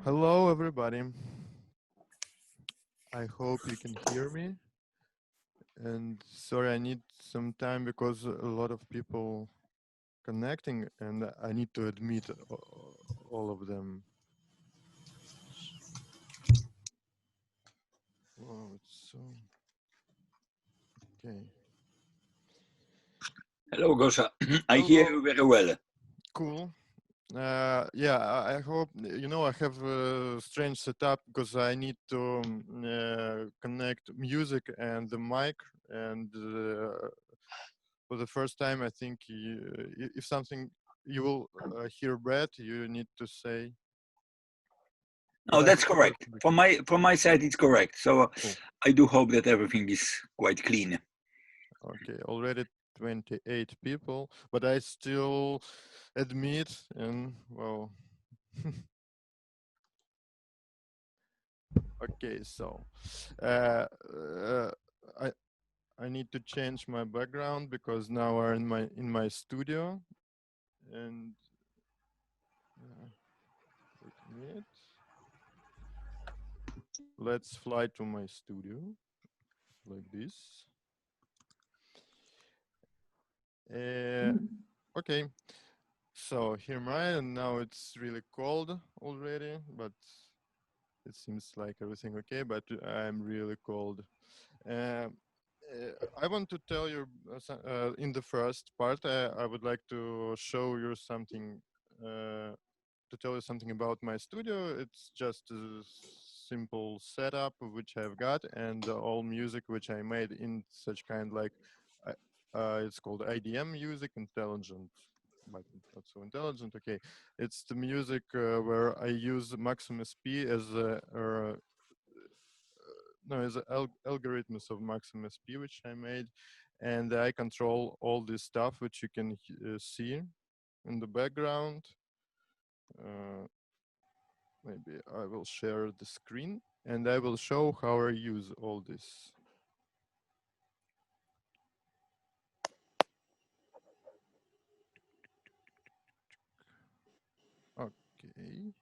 Hello, everybody. I hope you can hear me. And sorry, I need some time because a lot of people connecting, and I need to admit all of them. Oh, it's so okay. Hello, Gosha. I hear Hello. you very well. Cool. Yeah, I hope I have a strange setup because I need to connect music and the mic, and for the first time, I think if something you will hear bad, you need to say. No, But I that's hope correct. everything From okay. my side, it's correct. So Cool. I do hope that everything is quite clean. Okay, already 28 people, but I still admit, and well, okay. So, uh, uh, I I need to change my background because now we're in my studio, and wait a minute. Let's fly to my studio like this. Okay, so here am I, and now it's really cold already, but it seems like everything okay, but I'm really cold. Uh, I want to tell you in the first part, I would like to show you something, to tell you something about my studio. It's just a simple setup which I've got, and all music which I made in such kind like, it's called IDM music, intelligent, but not so intelligent. Okay, it's the music where I use Maximus P as a no, as algorithms of Maximus P which I made, and I control all this stuff which you can see in the background. Maybe I will share the screen and I will show how I use all this. Okay.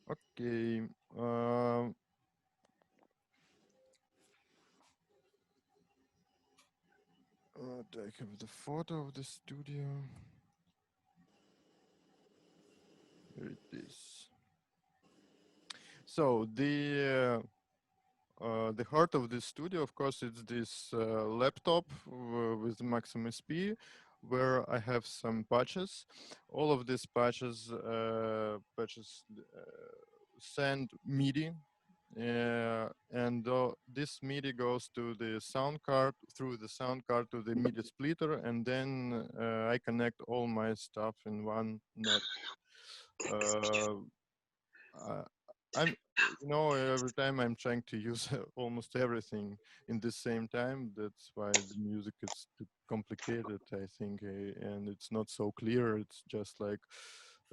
Okay. I have the photo of the studio. Here it is. So the heart of this studio, of course, it's this laptop with Maximus P, where I have some patches. All of these patches send MIDI, and this MIDI goes to the sound card, through the sound card to the MIDI splitter, and then I connect all my stuff in one net. Uh, uh, I'm, every time I'm trying to use almost everything in the same time. That's why the music is too complicated, I think, and it's not so clear. It's just like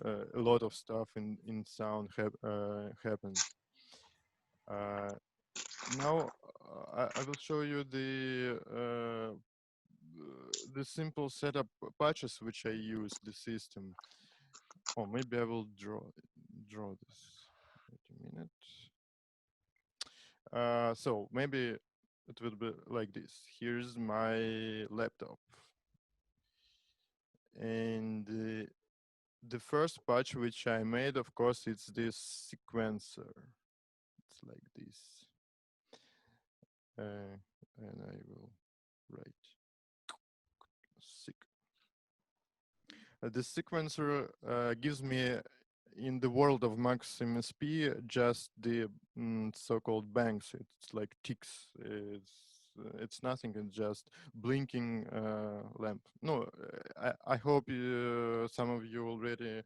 a lot of stuff in sound happens. Now I will show you the simple setup patches which I use the system. Oh, maybe I will draw this. Wait a minute. So maybe it will be like this. Here's my laptop, and the first patch which I made, of course, it's this sequencer. It's like this, and I will write sick. The sequencer gives me, in the world of Maximus P, just the so-called bangs. It's like ticks. It's nothing. It's just blinking lamp. No, I hope some of you already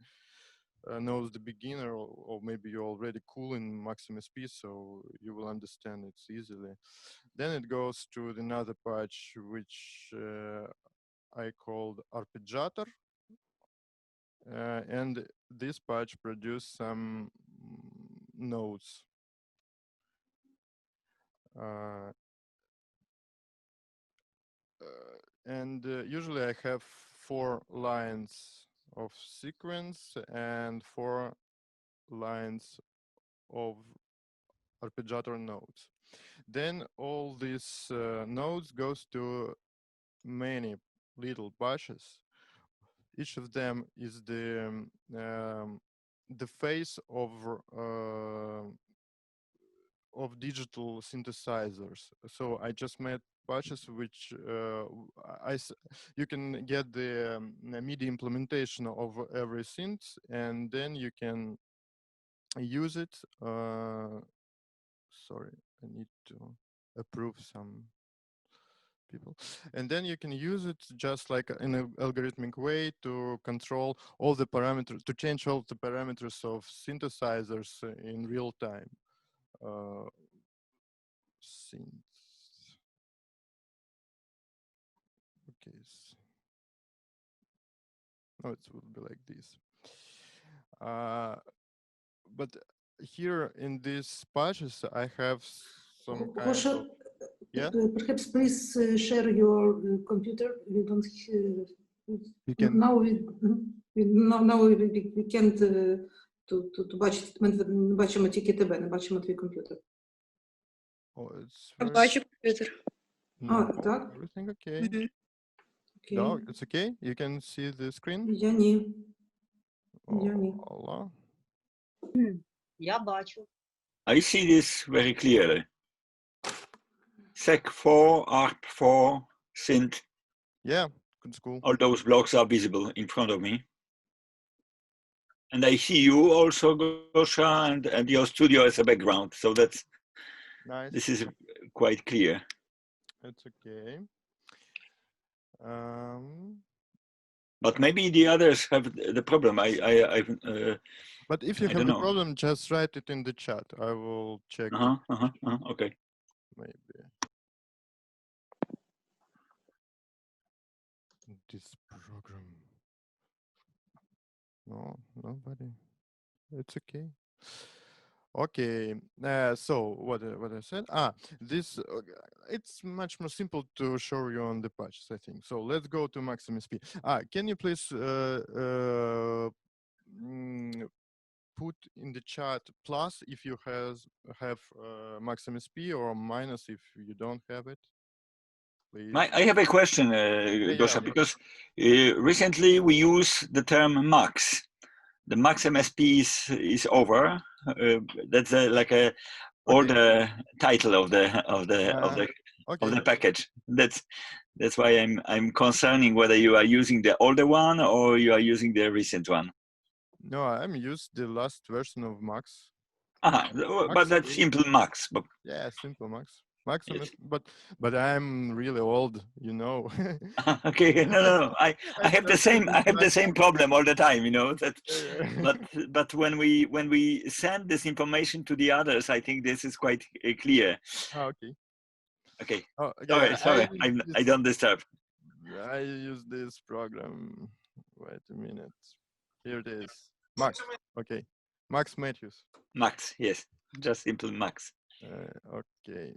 knows the beginner, or maybe you're already cool in Maximus P, so you will understand it easily. Then it goes to another patch which I called arpeggiator. And this patch produced some notes. Uh, and usually I have 4 lines of sequence and 4 lines of arpeggiator notes. Then all these notes goes to many little patches. Each of them is the face of digital synthesizers. So I just made patches which you can get the MIDI implementation of every synth, and then you can use it. Sorry, I need to approve some people, and then you can use it just like in an algorithmic way to control all the parameters, to change all the parameters of synthesizers in real time. Synth. Okay. No, it will be like this. But here in these patches, I have some kind Gosha, of, yeah. perhaps please share your computer. We don't. You can. Now we can't to бачити. Ми не бачимо тільки тебе, не бачимо твій комп'ютер. Oh, it's Я very. бачу комп'ютер. No, так? everything okay. Окей. No, it's okay. You can see the screen. Я ні. Oh, Я ні. Allah. Я бачу. I see this very clearly. SEC4, ARP4, synth. Yeah, it's cool. All those blocks are visible in front of me. And I see you also, Gosha, and your studio as a background. So that's Nice. this is quite clear. It's okay. But maybe the others have the problem. But if you I have don't the know. problem, just write it in the chat. I will check. Okay. Maybe this program. No, nobody. It's okay. Okay. So what I said? This it's much more simple to show you on the patches, I think. So let's go to Maximus P. Can you please put in the chat plus if you have Maximus P, or minus if you don't have it, please. I have a question, Gosha, because recently we use the term max. The max MSP is over. That's like a older title of the package. That's why I'm concerning whether you are using the older one or you are using the recent one. No, I'm used the last version of Max. But that's simple Max. But yeah, simple Max. Maximus, yes. but I'm really old, you know. Okay, no. I have the same problem all the time, you know. That, but when we send this information to the others, I think this is quite clear. Okay. Okay. Oh, okay. Sorry. I don't disturb. I use this program. Wait a minute. Here it is. Max. Okay. Max Matthews. Max. Yes. Just simple Max. Okay.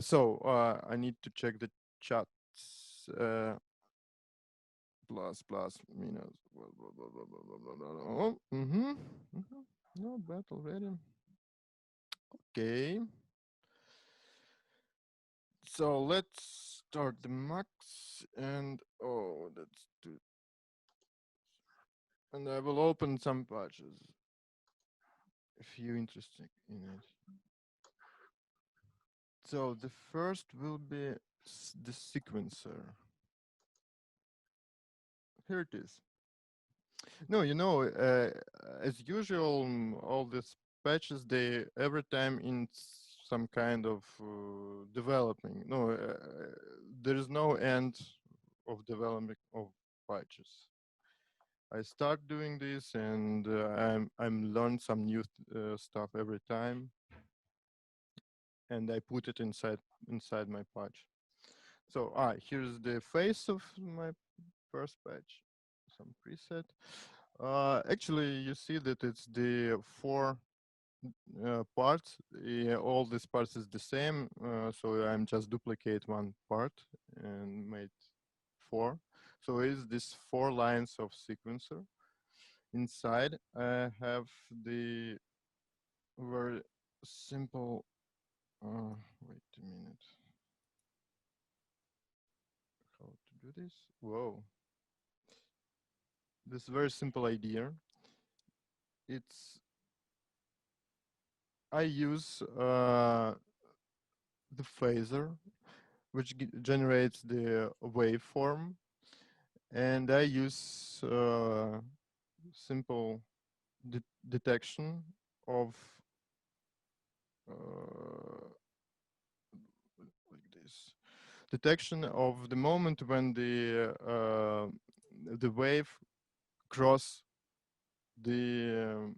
So I need to check the chats. Plus minus. Not bad already. Okay. So let's start the max, and that's too. And I will open some patches if you're interested in it. So the first will be the sequencer. Here it is. No, you know, as usual, all these patches, they every time in some kind of developing. No, there is no end of development of patches. I start doing this, and I'm learn some new stuff every time, and I put it inside my patch. So here's the face of my first patch, some preset. Actually, you see that it's the 4 parts. All these parts is the same, so I'm just duplicate one part and made 4. So is this 4 lines of sequencer. Inside I have the very simple, wait a minute, how to do this? Whoa. This very simple idea. It's, I use the phaser, which generates the waveform, and I use simple detection of like this, detection of the moment when the wave cross the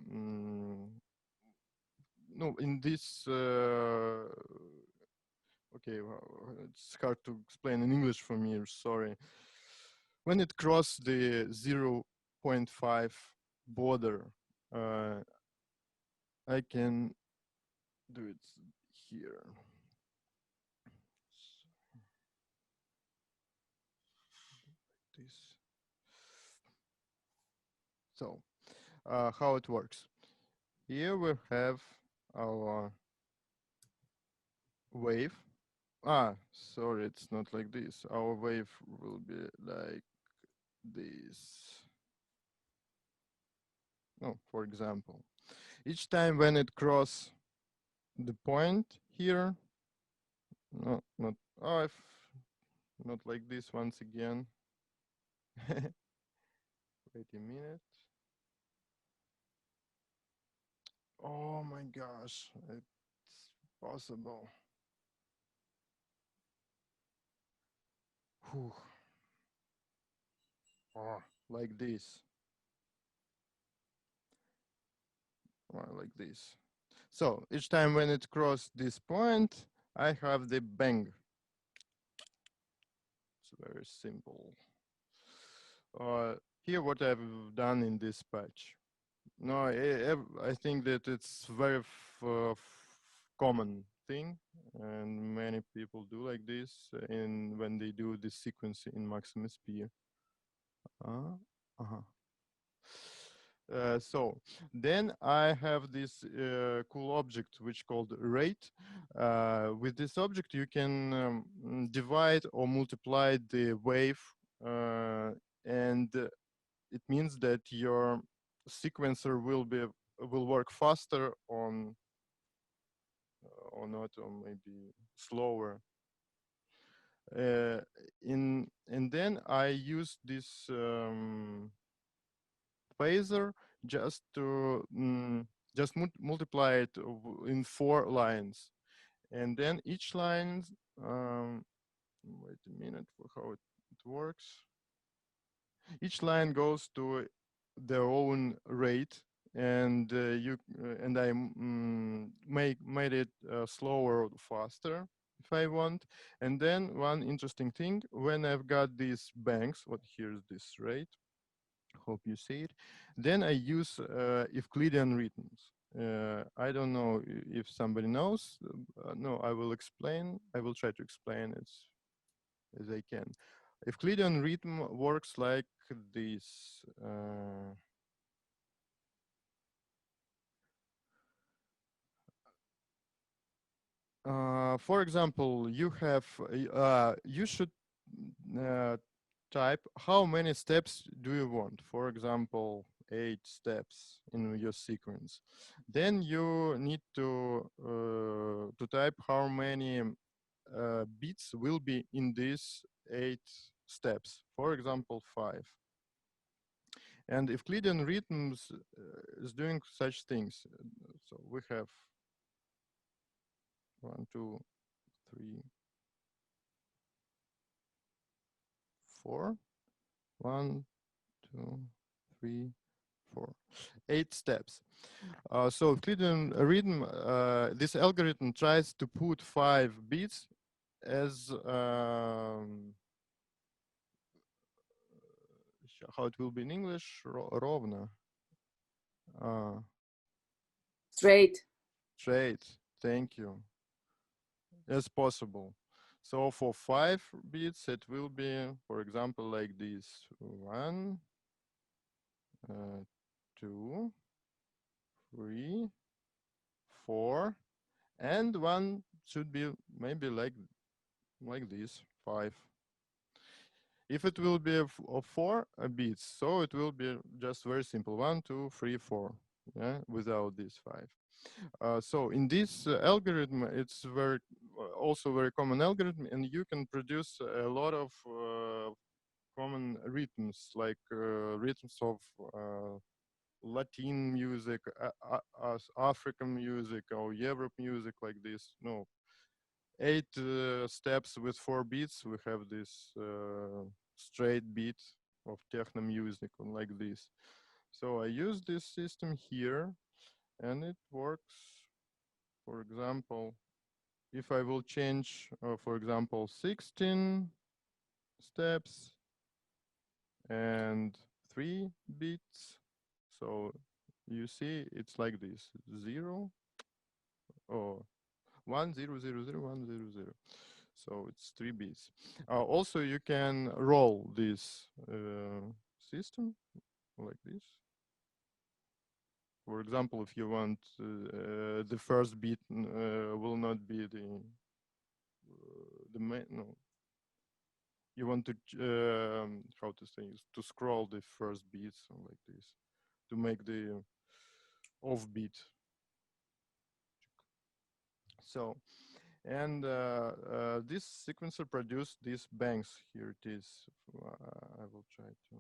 no, in this okay, well, it's hard to explain in English for me, sorry. When it cross the 0.5 border, I can do it here. This. So, how it works? Here we have our wave. Sorry, it's not like this. Our wave will be like this. Oh, for example, each time when it cross the point here, no, not, if not like this once again. Wait a minute. Oh my gosh, it's possible. Whew. Oh, like this. Like this. So each time when it crosses this point, I have the bang. It's very simple. Here what I've done in this patch. No, I think that it's very common thing, and many people do like this when they do the sequence in Maximus P. So then I have this cool object which called rate. With this object you can divide or multiply the wave, and it means that your sequencer will work faster on or not, or maybe slower. And then I use this phaser just to multiply it in 4 lines, and then each line, wait a minute for how it works. Each line goes to their own rate, and I made it slower or faster if I want. And then one interesting thing, when I've got these banks, here's this rate, hope you see it, then I use Euclidean rhythms. I don't know if somebody knows. No, I will explain. I will try to explain it as I can. Euclidean rhythm works like this. For example, you have you should type how many steps do you want. For example, 8 steps in your sequence. Then you need to type how many beats will be in these 8 steps. For example, 5. And Euclidean rhythms is doing such things. So we have 1, 2, 3, 4. 1, 2, 3, 4. 8 steps. So Euclidean rhythm, this algorithm tries to put 5 beats as how it will be in English, ровно. Straight. Straight. Thank you. As possible. So for 5 bits, it will be, for example, like this: 1, 2, 3, 4, and one should be maybe like this: 5. If it will be of 4 bits, so it will be just very simple: 1, 2, 3, 4. Yeah, without this 5. So in this algorithm, it's also very common algorithm, and you can produce a lot of common rhythms, like rhythms of Latin music, African music, or Europe music, like this. No, 8 steps with 4 beats. We have this straight beat of techno music like this. So I use this system here, and it works. For example, if I will change, for example, 16 steps and 3 beats, so you see it's like this: 0 or 1 0 0 0 1 0 0. So it's 3 beats. Also, you can roll this system like this. For example, if you want the first beat will not be the main, no, you want to how to say, to scroll the first beats like this, to make the off beat. So, and this sequencer produced these banks. Here it is. I will try to.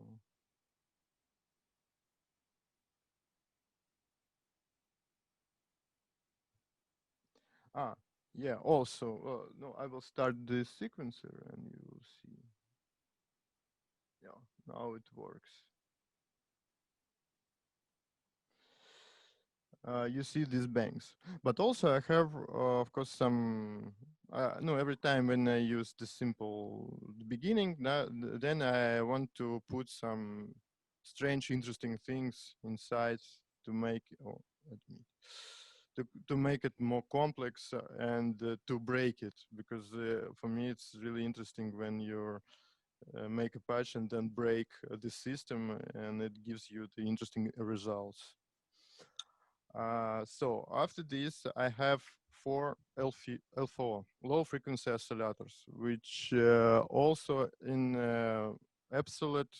Yeah, also, no, I will start the sequencer and you will see. Yeah, now it works. You see these banks, but also I have, of course, some. No, every time when I use the simple beginning, then I want to put some strange, interesting things inside to make. Oh, let me. To make it more complex and to break it, because for me it's really interesting when you make a patch and then break the system, and it gives you the interesting results. So after this, I have 4 L4 low frequency oscillators, which also in absolute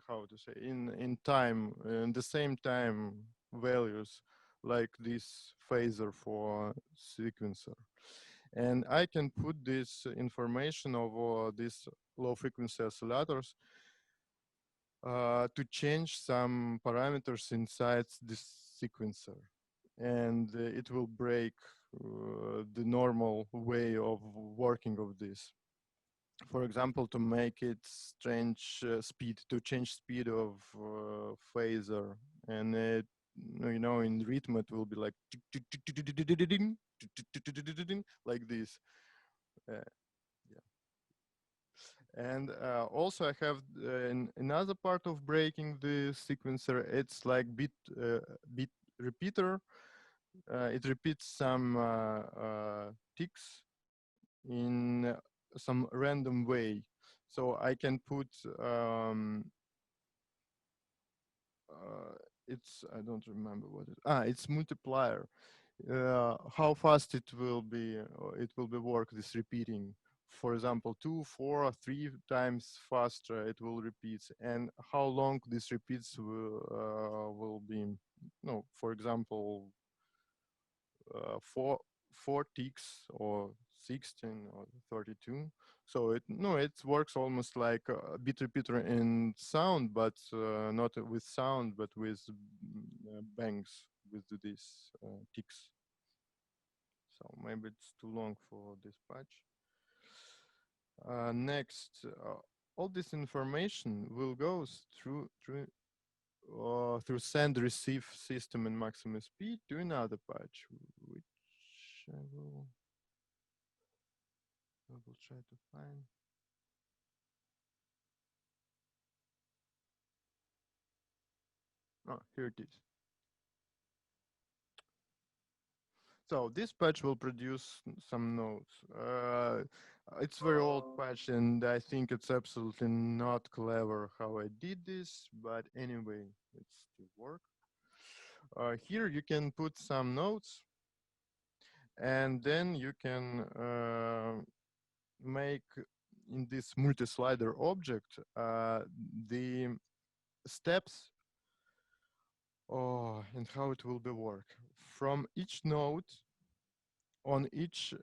how to say, in time, in the same time values, like this phaser for sequencer. And I can put this information of these low frequency oscillators to change some parameters inside this sequencer, and it will break the normal way of working of this. For example, to make it strange speed, to change speed of phaser, and it, you know, in rhythm it will be like like this. Yeah. And also I have another part of breaking the sequencer. It's like bit repeater. It repeats some ticks in some random way. So I can put it's, I don't remember what it's multiplier. How fast it will be work, this repeating. For example, 2, 4, or 3 times faster it will repeat, and how long this repeats will be. No, for example, 4 ticks or 16 or 32. So it works almost like a bit repeater in sound, but not with sound, but with bangs, with these ticks. So maybe it's too long for this patch. Next, all this information will go through send receive system in maximum speed to another patch, which I will try to find. Oh, here it is. So this patch will produce some notes. It's very old patch, and I think it's absolutely not clever how I did this, but anyway, it's to work. Here you can put some notes, and then you can make in this multi-slider object the steps. Oh, and how it will be work. From each node on each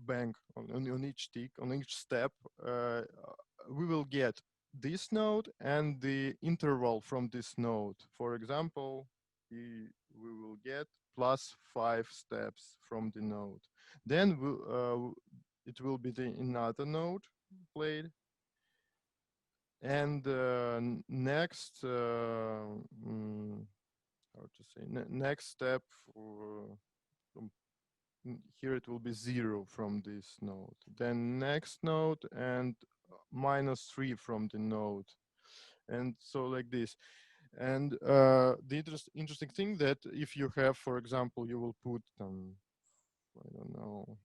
bank, on each tick, on each step, we will get this node and the interval from this node. For example, we will get +5 steps from the node. Then it will be the another node played. And next, how to say, next step from here it will be 0 from this node. Then next node and -3 from the node. And so like this. And the interesting thing that if you have, for example, you will put I don't know,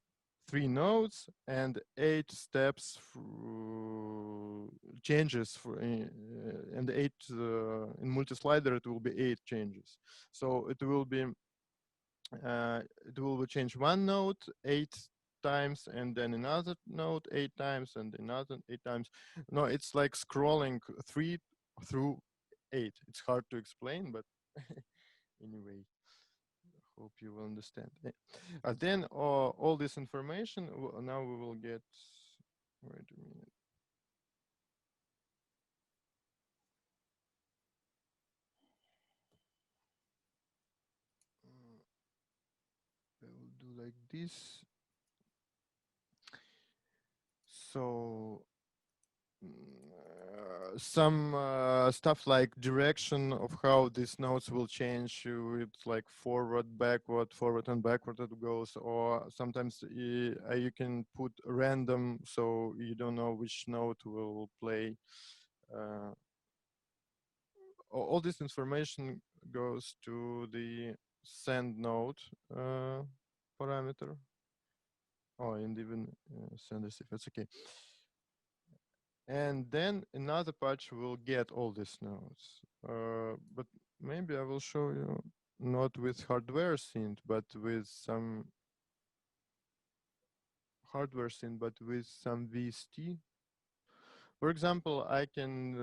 3 nodes and 8 steps changes for and 8 in multi-slider it will be 8 changes. So it will be change one node 8 times and then another node 8 times and another 8 times. No, it's like scrolling 3 through 8. It's hard to explain, but anyway, hope you will understand. Then all this information, now we will get, wait a minute. I will do like this. So some stuff like direction of how these nodes will change with like forward, and backward it goes, or sometimes you can put random so you don't know which node will play. All this information goes to the send node parameter. Oh, and even send receive, that's okay. And then another patch will get all these nodes. But maybe I will show you not with hardware sync, but with some hardware sync, but with some VST. For example, I can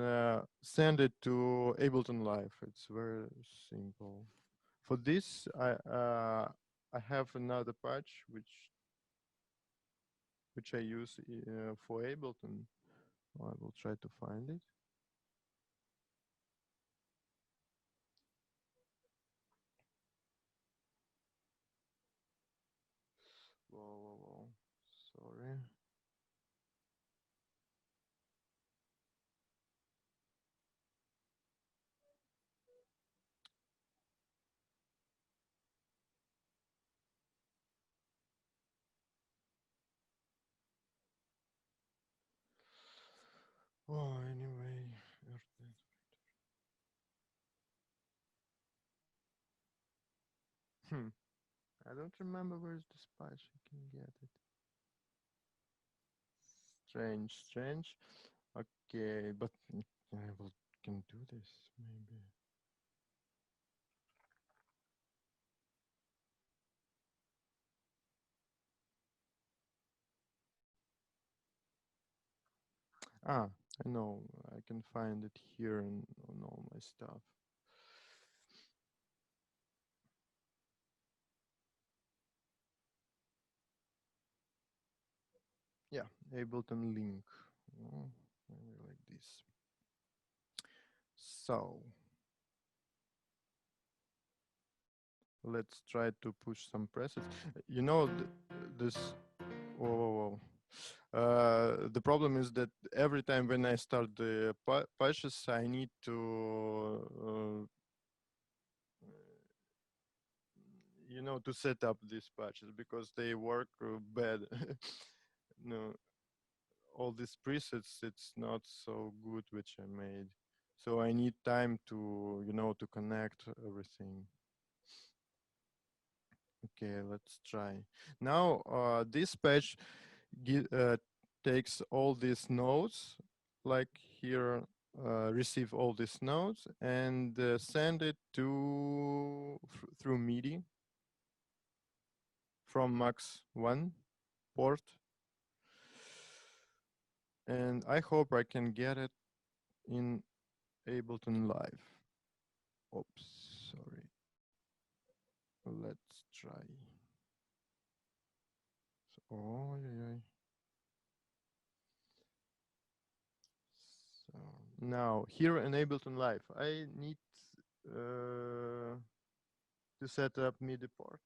send it to Ableton Live. It's very simple. For this, I have another patch which I use for Ableton. I will try to find it. Whoa. Sorry. Oh, anyway. I don't remember where's this patch. I can get it. Strange. Okay, but I will can do this maybe. I know. I can find it here on all my stuff. Yeah, Ableton link. Maybe like this. So let's try to push some presets. You know, this. Whoa. The problem is that every time when I start the patches, I need to, to set up these patches because they work bad. No, all these presets, it's not so good which I made. So I need time to, to connect everything. Okay, let's try. Now, this page takes all these nodes, like here, receive all these nodes and send it to through MIDI from Max 1 port. And I hope I can get it in Ableton Live. Oops, sorry. Let's try. Oh, yeah. So now here in Ableton Live, I need to set up MIDI port.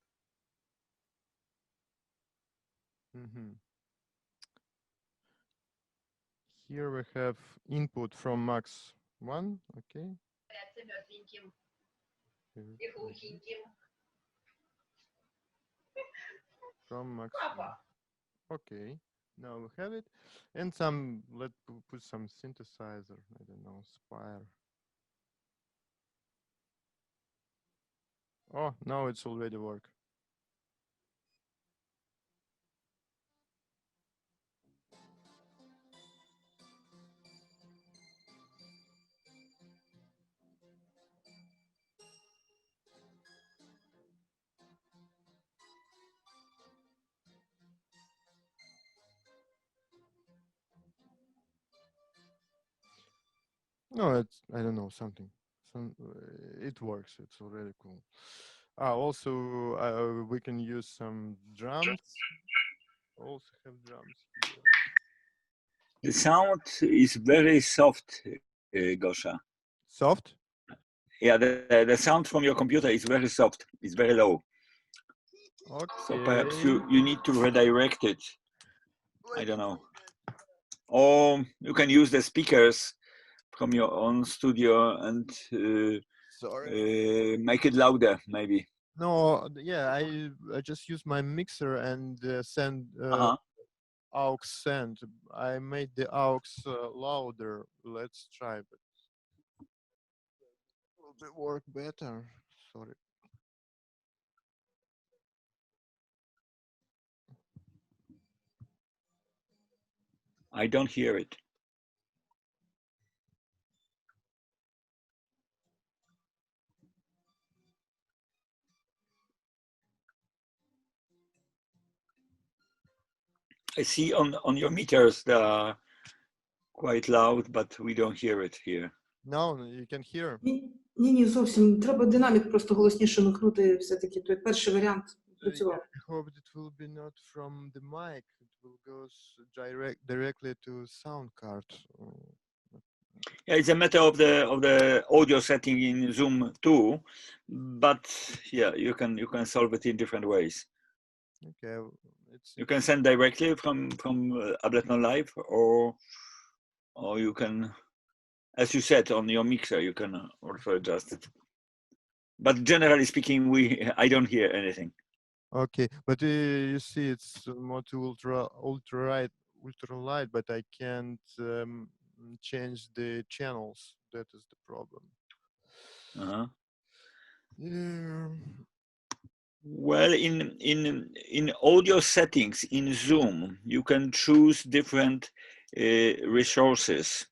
Here we have input from Max 1, okay. From Max 1. Okay, now we have it. And some, let's put some synthesizer, I don't know, Spire. Oh, now it's already work. No, it's, I don't know, something. It works, it's already cool. Also, we can use some drums. Also have drums here. The sound is very soft, Gosha. Soft? Yeah, the sound from your computer is very soft. It's very low. Okay. So perhaps you need to redirect it. I don't know. Or you can use the speakers from your own studio and make it louder, maybe. No, yeah, I just use my mixer and send aux send. I made the aux louder. Let's try, but will it work better? Sorry. I don't hear it. I see on your meters they are quite loud, but we don't hear it here. No, you can hear. Ні, зовсім. Треба динамік просто голосніше вмикнути, все-таки той перший варіант працював. I hope it will be not from the mic. It will go directly to sound card. Yeah, it's a matter of the audio setting in Zoom too, but yeah, you can solve it in different ways. Okay, you can send directly from Ableton Live, or you can, as you said, on your mixer, you can also adjust it. But generally speaking, I don't hear anything. Okay, but you see, it's more to ultra light, but I can't change the channels. That is the problem. Yeah. Well, in audio settings in Zoom, you can choose different resources,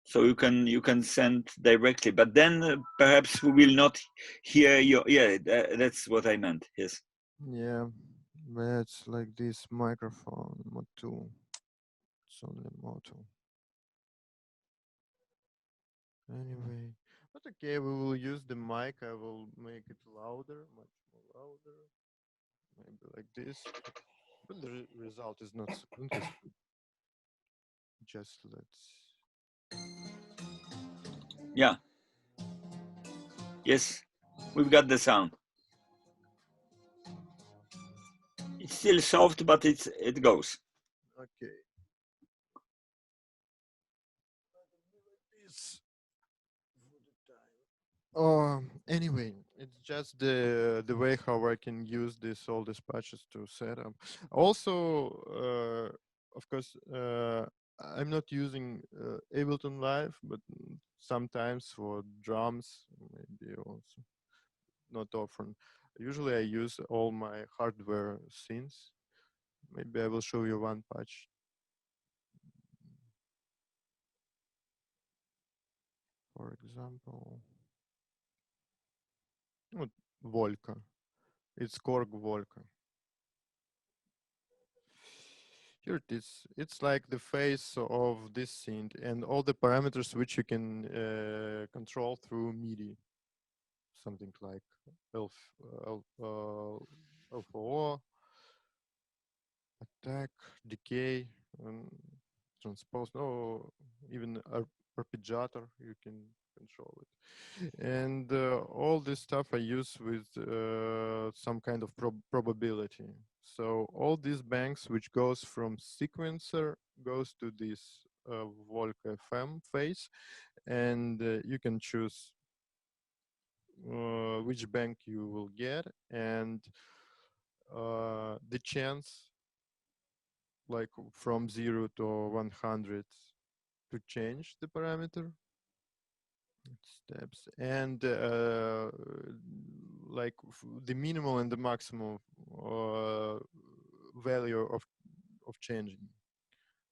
so you can send directly. But then perhaps we will not hear your. Yeah, that's what I meant. Yes. Yeah, it's like this microphone Moto. It's only Moto. Anyway, but okay, we will use the mic. I will make it louder, much more louder. Maybe like this. But the result is not so interesting. Just let's. Yeah. Yes, we've got the sound. It's still soft, but it goes. Okay. Anyway, it's just the way how I can use all these patches to set up. Also, of course, I'm not using Ableton Live, but sometimes for drums, maybe also not often. usually I use all my hardware scenes. Maybe I will show you one patch. For example, Volca. It's Korg Volca. Here it is. It's like the face of this scene and all the parameters which you can control through MIDI. Something like LFO, attack, decay, transpose, no, even arpeggiator, you can control it. And all this stuff I use with some kind of probability. So all these banks which goes from sequencer goes to this Volca FM phase, and you can choose which bank you will get, and the chance like from 0 to 100 to change the parameter steps, and like the minimum and the maximum value of changing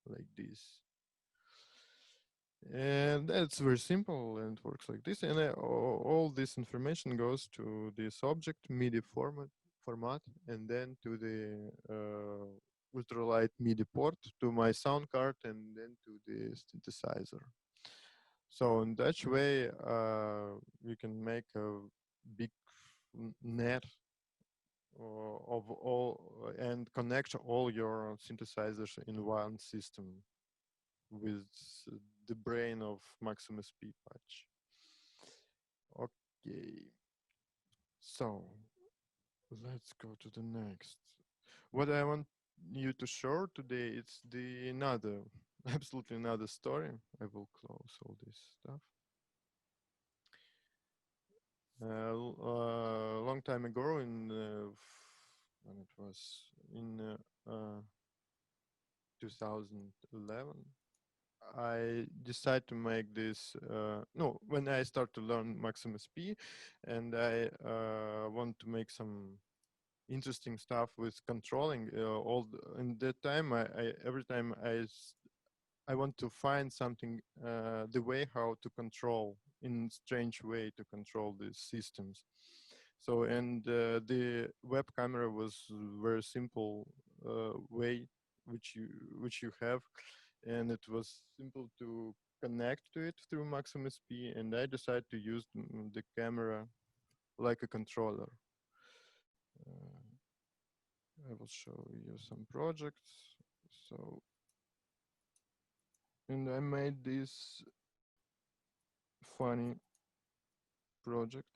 like this. And that's very simple and works like this. And all this information goes to this object MIDI format, and then to the ultralight MIDI port, to my sound card, and then to the synthesizer. So in that way, you can make a big net of all and connect all your synthesizers in one system with the brain of Maximus P patch. Okay, so let's go to the next. What I want you to show today, it's the another, absolutely another story. I will close all this stuff. Long time ago, in when it was in 2011, I decided to make this. No, when I start to learn Maximus P, and I want to make some interesting stuff with controlling all. In that time, I every time I want to find something, the way how to control in strange way to control these systems. So, and the web camera was very simple way which you have, and it was simple to connect to it through Maximus P, and I decided to use the camera like a controller. I will show you some projects. So, and I made this funny project.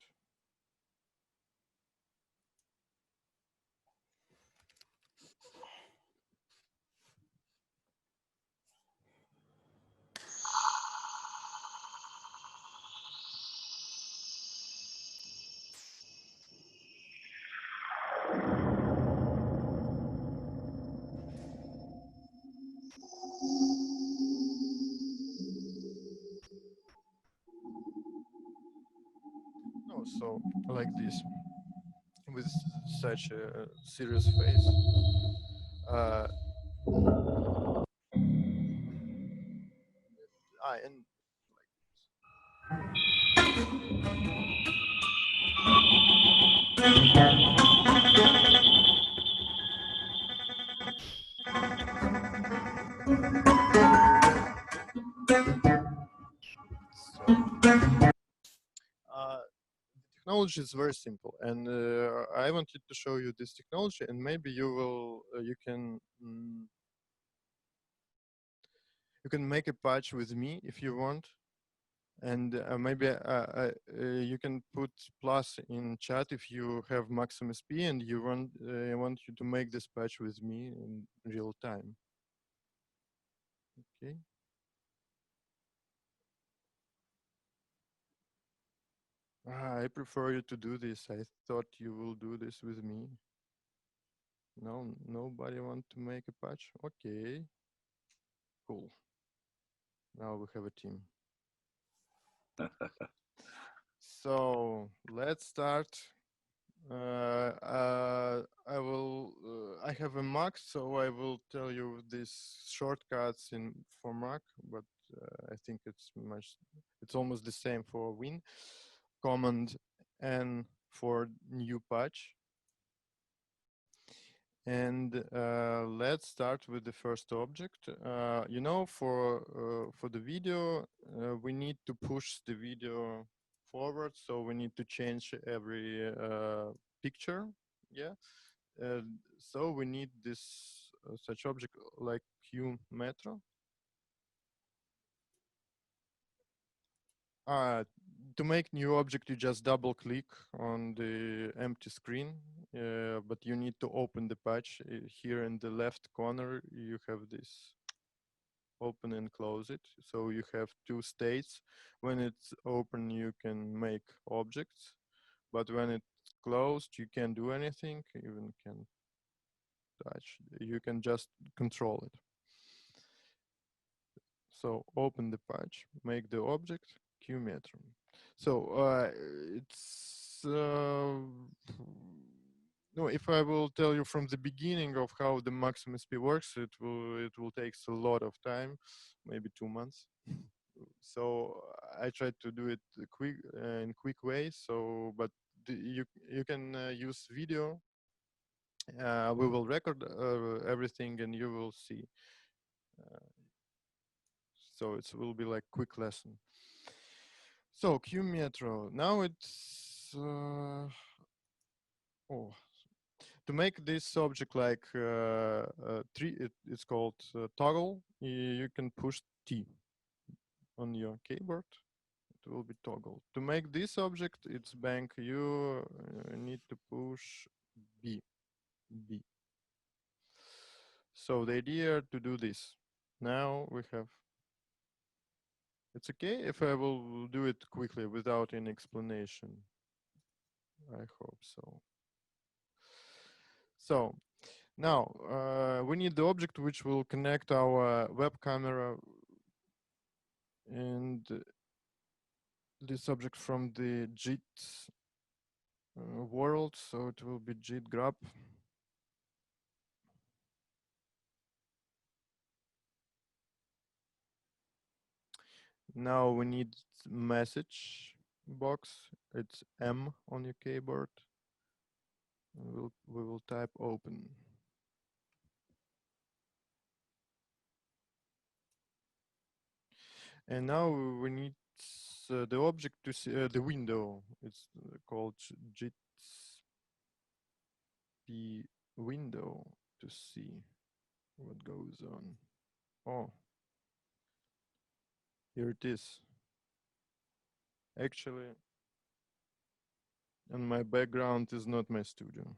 No, so like this, with such a serious face. Uh, and so the technology is very simple, and I wanted to show you this technology, and maybe you will you can make a patch with me if you want, and maybe you can put plus in chat if you have Maximus P and you want you to make this patch with me in real time. Okay. I prefer you to do this. I thought you will do this with me. No, nobody want to make a patch? Okay. Cool. Now we have a team. So let's start I will. I have a Mac, so I will tell you these shortcuts in for Mac, but I think it's almost the same for Win. Command N for new patch. And let's start with the first object. You know, for the video, we need to push the video forward, so we need to change every picture. Yeah. So we need this such object like Q metro. To make new object, you just double click on the empty screen, but you need to open the patch. Here in the left corner, you have this open and close it. So you have two states. When it's open, you can make objects, but when it's closed, you can't do anything, even can touch. You can just control it. So open the patch, make the object, Q metro. So it's no. If I will tell you from the beginning of how the maximum SP works, it will take a lot of time, maybe 2 months. So I tried to do it quick in quick way. So, but you can use video. We will record everything, and you will see. So it will be like quick lesson. So Q metro. Now it's to make this object like it's called toggle. You can push T on your keyboard. It will be toggle. To make this object, it's bank. You need to push B. B. So the idea to do this. Now we have. It's okay if I will do it quickly without any explanation. I hope so. So now we need the object which will connect our web camera and this object from the JIT world. So it will be JIT grab. Now we need message box. It's M on your keyboard. We will type open. And now we need the object to see the window. It's called JIT window to see what goes on. Oh, here it is. Actually, and my background is not my studio.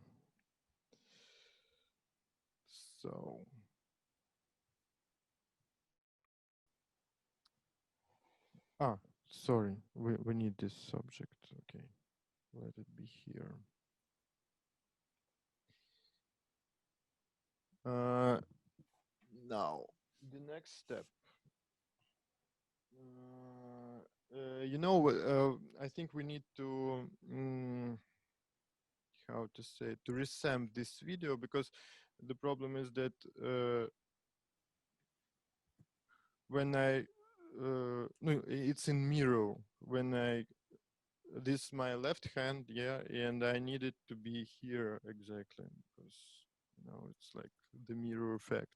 So sorry, we need this subject. Okay, let it be here. Now the next step. You know, I think we need to how to say to resend this video, because the problem is that when I no, it's in mirror. When I this my left hand, yeah, and I need it to be here exactly, because you know it's like the mirror effect.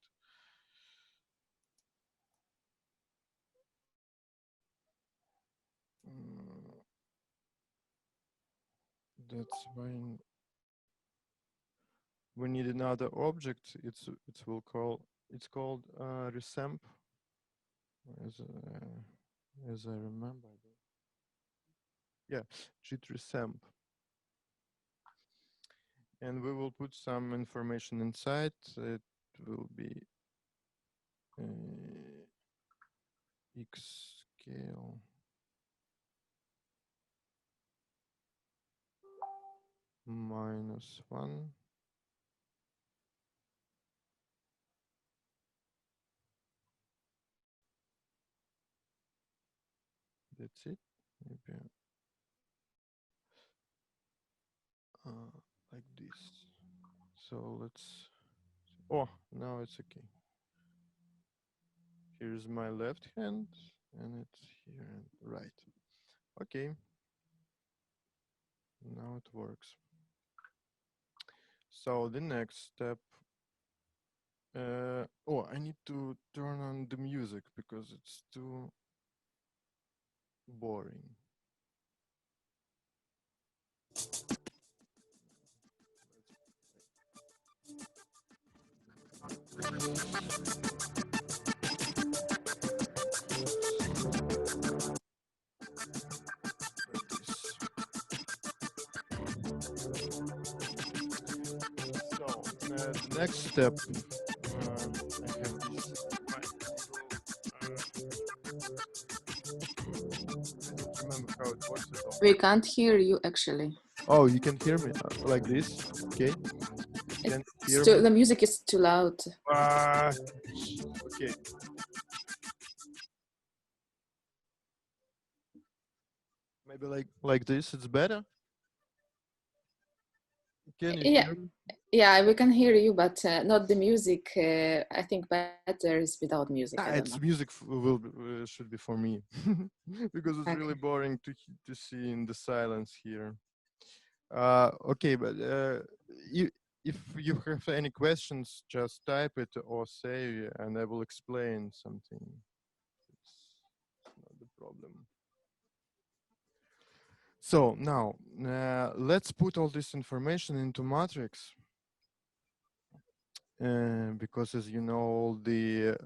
That's why we need another object. It's called resamp, as I remember. Yeah, JIT resamp. And we will put some information inside. It will be X scale. -1. That's it. Maybe. like this. So let's, oh, now it's okay. Here's my left hand and it's here and right. Okay. Now it works. So the next step, oh, I need to turn on the music because it's too boring. So the next step, I have this. I don't remember how it works at all. We can't hear you actually. Oh, you can hear me like this, okay? You can hear me. The music is too loud. Okay. Maybe like this, it's better. Can you hear me? Yeah, we can hear you, but not the music. I think better is without music. It's music should be for me because it's really boring to see in the silence here. Okay, but if you have any questions, just type it or say, and I will explain something. It's not the problem. So now let's put all this information into matrix. Because as you know, all the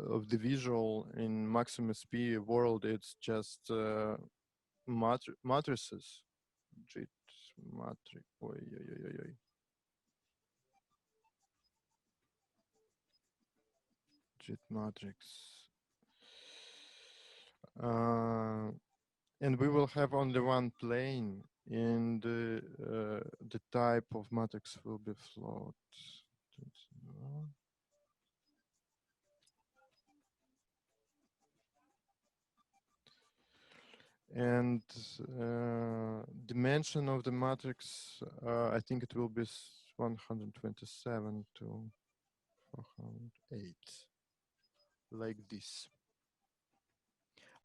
of the visual in Maximus P world, it's just matrices. JIT matrix. Oi, oi, oi, oi, oi. JIT matrix. And we will have only one plane, and the type of matrix will be float. And dimension of the matrix, I think it will be 127 to 408, like this.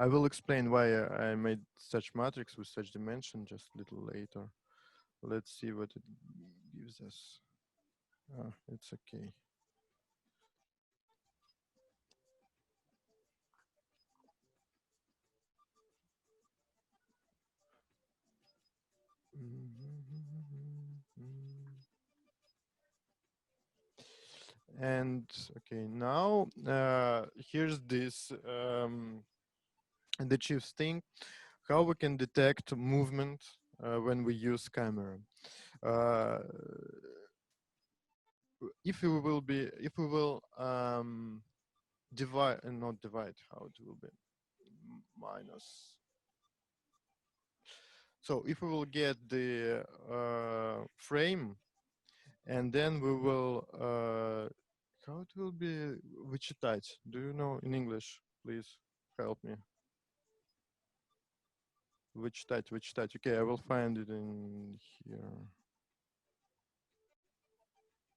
I will explain why I made such matrix with such dimension just a little later. Let's see what it gives us. It's okay. And okay, now here's this the chief thing, how we can detect movement when we use camera. If we will divide and not divide, how it will be minus. So if we will get the frame, and then we will how it will be вычитать. Do you know in English? Please help me. Вычитать. Okay, I will find it in here.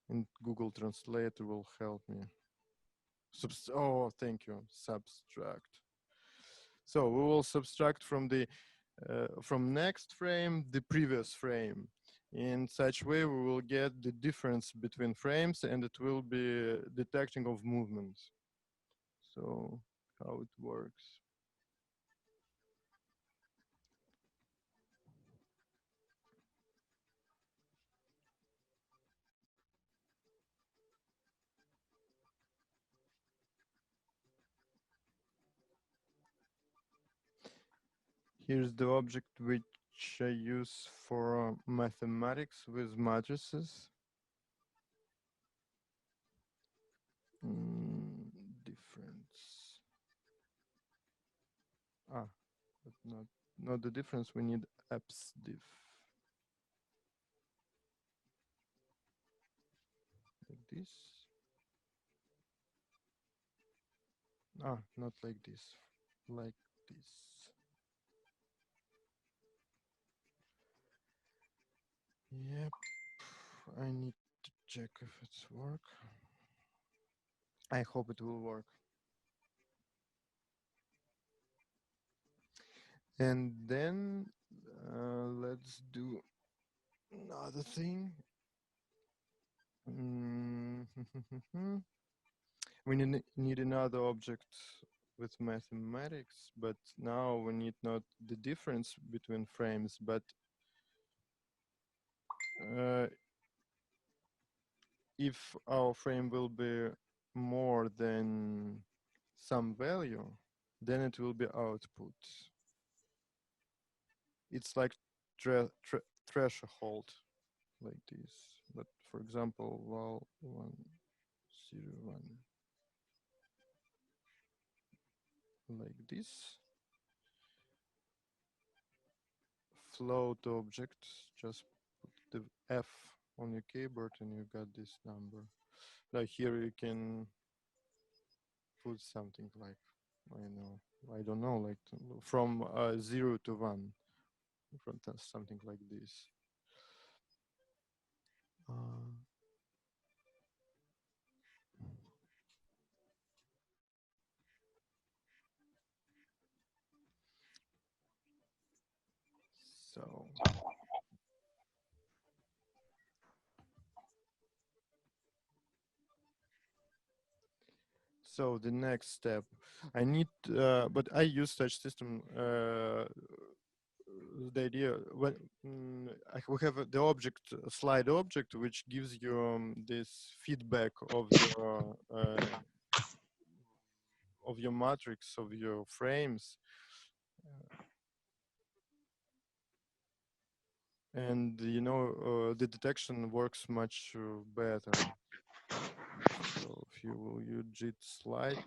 And Google Translate will help me. Oh, thank you. Subtract. So we will subtract from the from next frame the previous frame. In such way, we will get the difference between frames, and it will be detecting of movements. So how it works. Here's the object which I use for mathematics with matrices. Difference. But not the difference. We need apps diff. Like this. Not like this. Like this. Yep, I need to check if it's work. I hope it will work. And then let's do another thing. We need another object with mathematics, but now we need not the difference between frames, but if our frame will be more than some value, then it will be output. It's like threshold, like this. But for example, val 1, 0, 1, like this. Float object, just put the F on your keyboard and you got this number. Like here you can put something like, I don't know, like from 0 to 1, from something like this. So the next step, I need, but I use such system. The idea when we have the object slide object, which gives you this feedback of your matrix, of your frames, and the detection works much better. So if you will use JIT slide.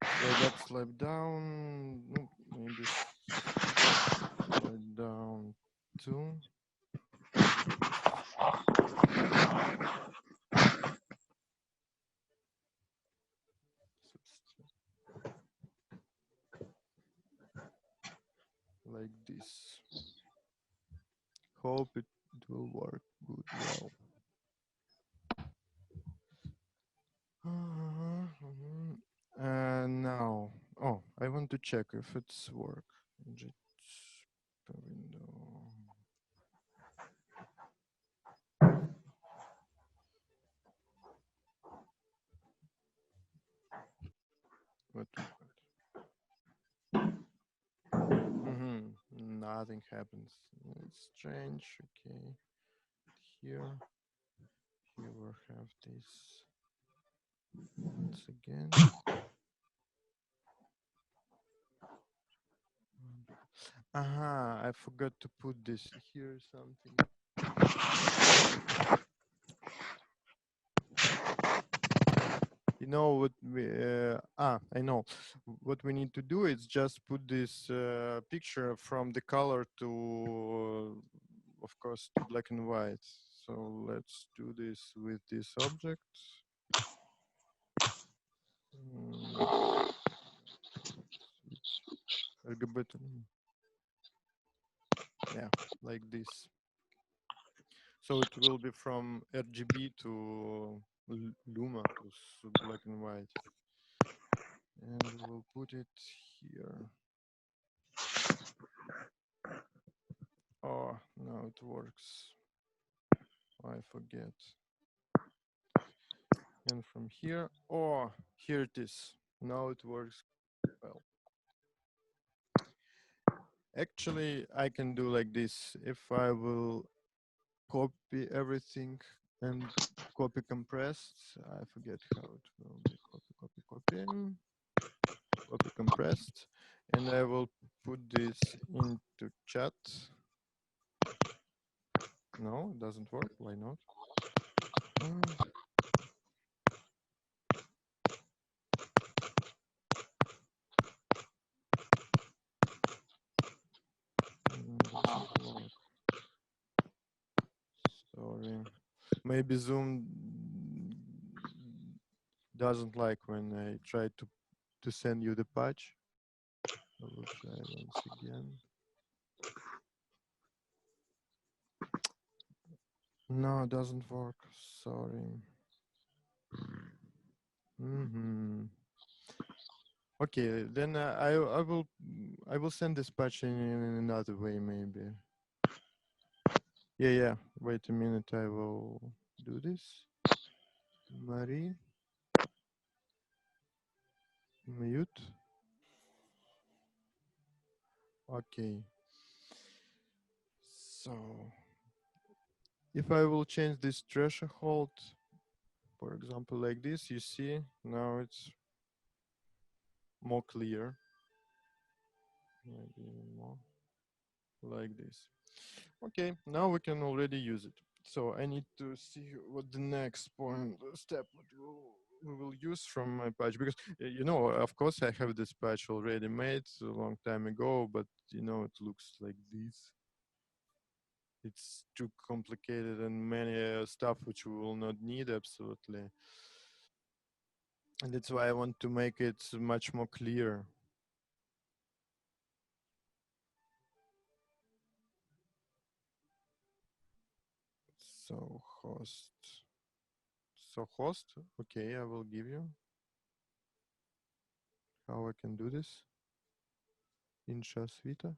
So that's slide down, maybe slide down 2. Like this. Hope it will work good well. Now, I want to check if it's work. Just window. What? Nothing happens. It's strange. Okay. Here we'll have this once again. I forgot to put this here. Something. You know what we, I know what we need to do is just put this picture from the color to, of course, to black and white. So let's do this with this object. Yeah, like this. So it will be from RGB to Luma, to black and white. And we'll put it here. Oh, now it works. I forget. And from here, here it is. Now it works well. Actually, I can do like this. If I will copy everything and copy compressed, I forget how it will be. Copy compressed, and I will put this into chat. No, it doesn't work. Why not? Sorry. Maybe Zoom doesn't like when I try to send you the patch. I will try once again. No, it doesn't work. Sorry. Okay, then I will send this patch in another way maybe. Yeah. Wait a minute. I will do this. Marie, mute. Okay. So if I will change this threshold, for example, like this, you see now it's more clear. Maybe even more like this. Okay, now we can already use it. So I need to see what the next step we will use from my patch, because you know, of course I have this patch already made a long time ago, but you know, it looks like this. It's too complicated and many stuff which we will not need absolutely. And that's why I want to make it much more clear. So host, okay, I will give you how I can do this. Інша освіта.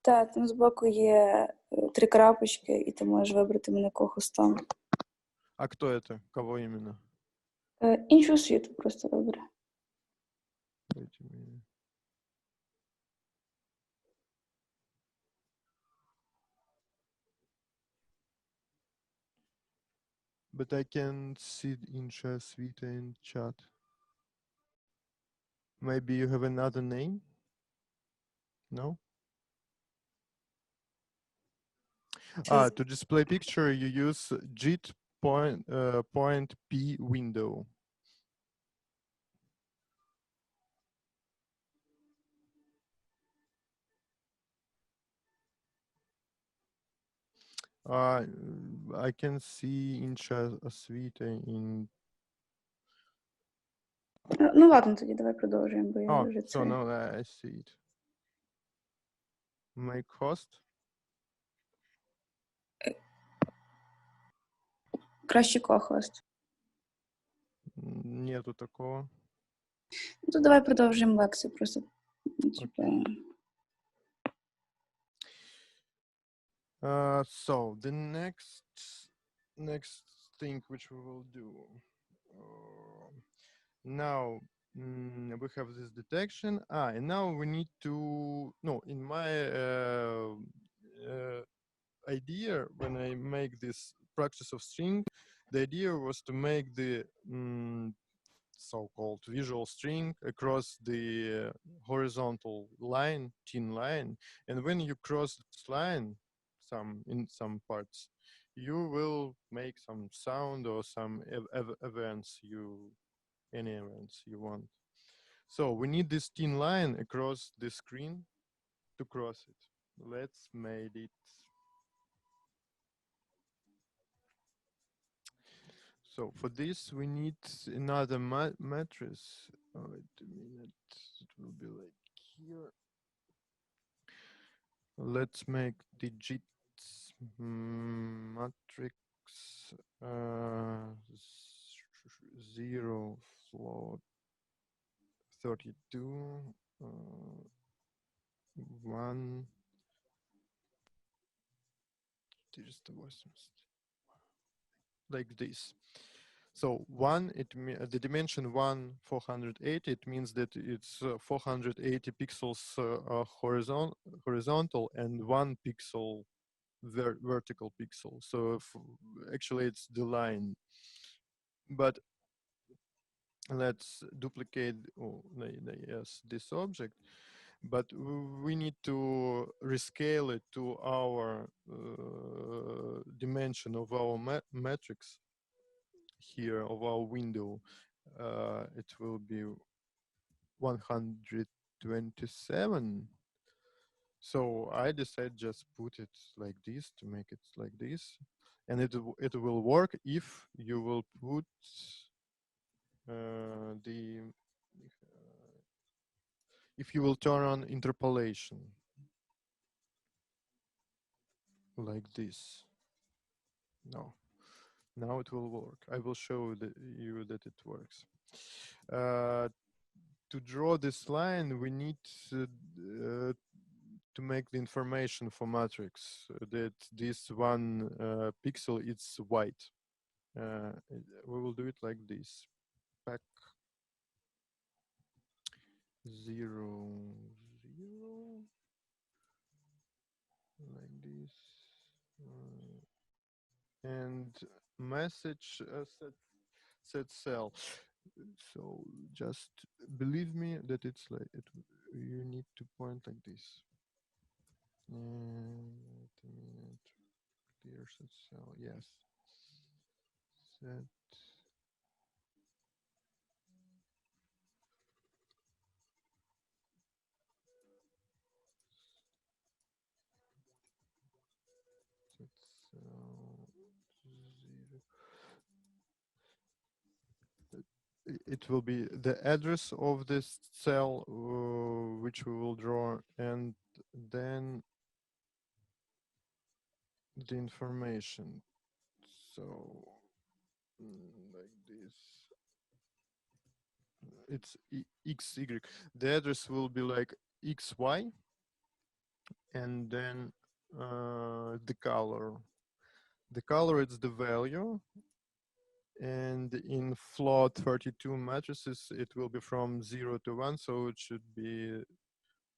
Так, там збоку є 3 крапочки, і ти можеш вибрати мене хостом. А кто это? Кого именно? Іншу освіту просто вибери. Дайте мне. But I can see інша освіта in chat. Maybe you have another name? No? To display picture, you use JIT point P window. I can see інша освіта in... Ну ладно, тоді давай продовжуємо, бо я вже це... So now I see it. Make host. Краще кохост. Нету такого. Ну, то давай продовжуємо лекцію, просто... Okay. So the next thing which we will do now, we have this detection. And now we need to in my idea, when I make this practice of string, the idea was to make the so-called visual string across the horizontal line, thin line, and when you cross this line in some parts, you will make some sound or some events any events you want. So we need this thin line across the screen to cross it. Let's make it. So for this we need another matrix. Wait a minute, it will be like here. Let's make digits matrix 0 float 32 1 480, like this. So the dimension 1 480, it means that it's 480 pixels horizontal and 1 pixel vertical pixel. So actually it's the line. But let's duplicate this object, but we need to rescale it to our dimension of our matrix here, of our window. It will be 127. So I decided just put it like this to make it like this, and it will work if you will put if you will turn on interpolation like this. No, now it will work. I will show you that it works. To draw this line, we need to make the information for matrix that this one pixel is white. We will do it like this. Pack 0, 0, like this. And message set cell. So just believe me that it's like it. You need to point like this. Wait a minute. Clear set cell. Yes. Set. Set cell 0. It will be the address of this cell which we will draw, and then the information. So like this. It's XY. The address will be like XY, and then the color. The color is the value, and in float 32 matrices, it will be from 0 to 1, so it should be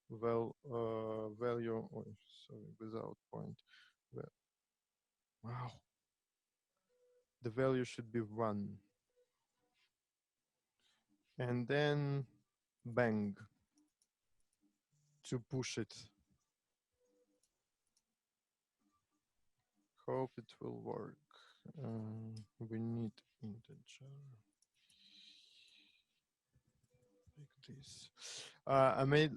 value. Oh, sorry, without point. Wow. The value should be 1. And then bang to push it. Hope it will work. We need integer like this. I made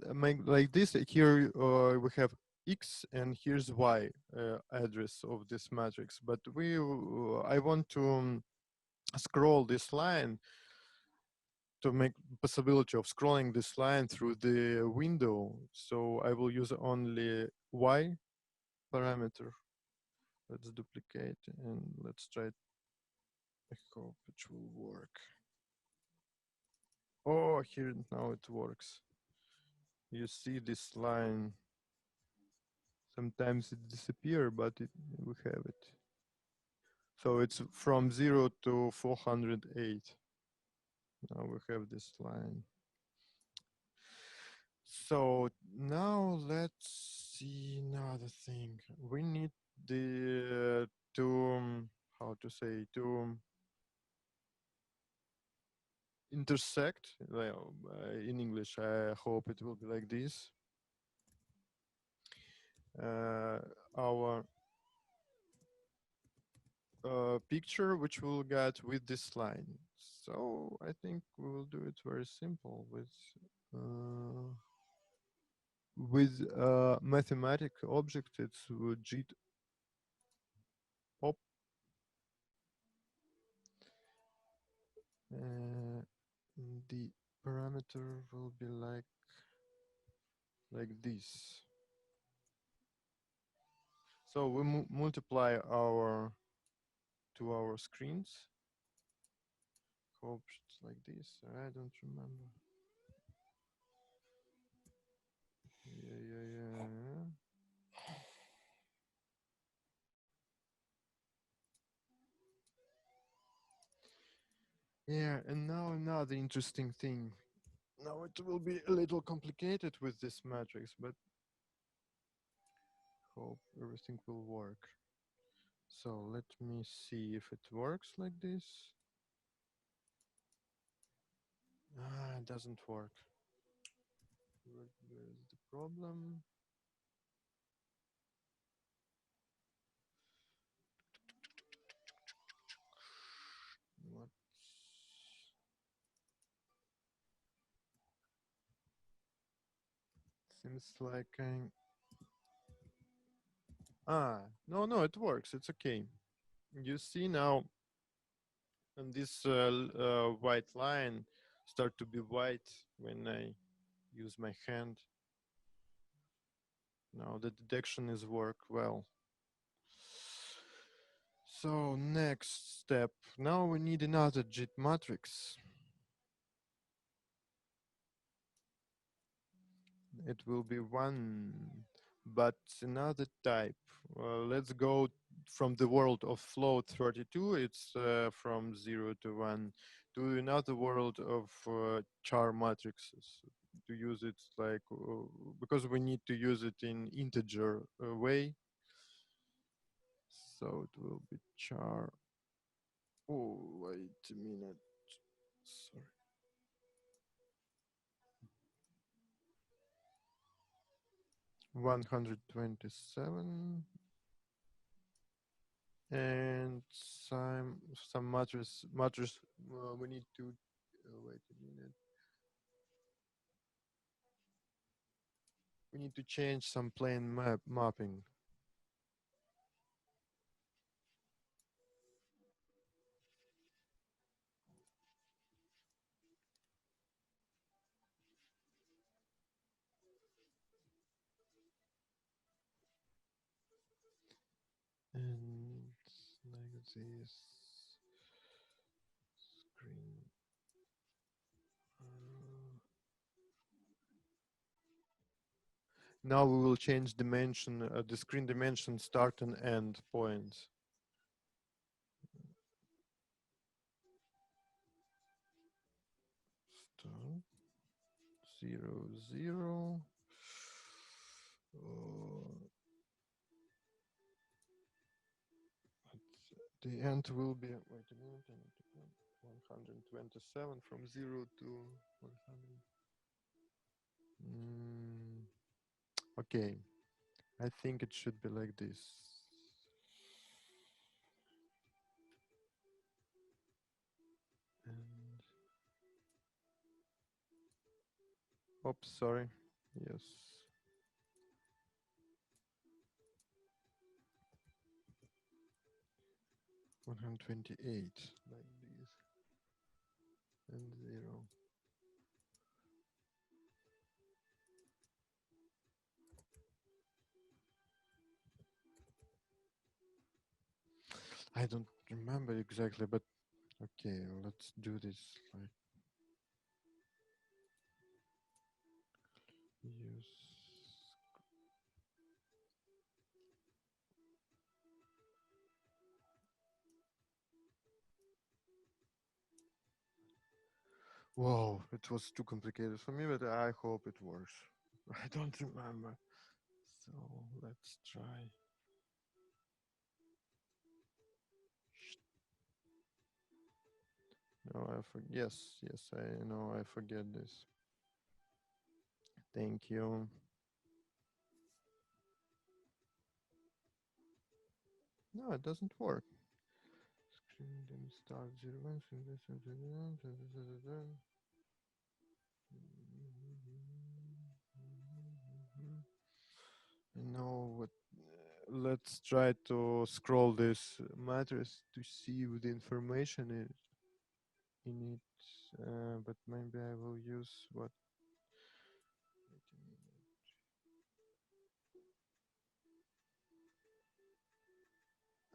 like this. Here we have X and here's Y address of this matrix. But I want to scroll this line to make possibility of scrolling this line through the window. So I will use only Y parameter. Let's duplicate and let's try it. I hope it will work. Oh, here now it works. You see this line. Sometimes it disappears, but we have it. So it's from 0 to 408. Now we have this line. So now let's see another thing. We need the how to say, to intersect. Well, in English, I hope it will be like this. Our picture which we'll get with this line. So I think we will do it very simple with mathematic object. It's JIT op. The parameter will be like this. So we multiply our our screens. Hope it's like this. I don't remember. Yeah. Yeah, and now another interesting thing. Now it will be a little complicated with this matrix, but hope everything will work. So let me see if it works like this. It doesn't work. Where is the problem? What? Seems like no, it works. It's okay. You see now, and this white line start to be white when I use my hand. Now the detection is work well. So next step, now we need another JIT matrix. It will be one, but another type. Let's go from the world of float 32, it's from 0 to 1, to another world of char matrices. To use it like, because we need to use it in integer way. So it will be char. Oh, wait a minute. Sorry. $127 and some matrix we need to wait a minute. We need to change some plane mapping. And like this screen. Now we will change dimension, the screen dimension start and end points. Start 0, 0. The end will be, wait a minute, 127 from 0 to 100. Okay, I think it should be like this. And oops, sorry. Yes. $128 like this and 0. I don't remember exactly, but okay, let's do this like use. Whoa, it was too complicated for me, but I hope it works. I don't remember. So let's try. No, yes, I know I forget this. Thank you. No, it doesn't work. Screen then start 0, 1. No, what? Let's try to scroll this matrix to see the information in it. But maybe I will use what? Wait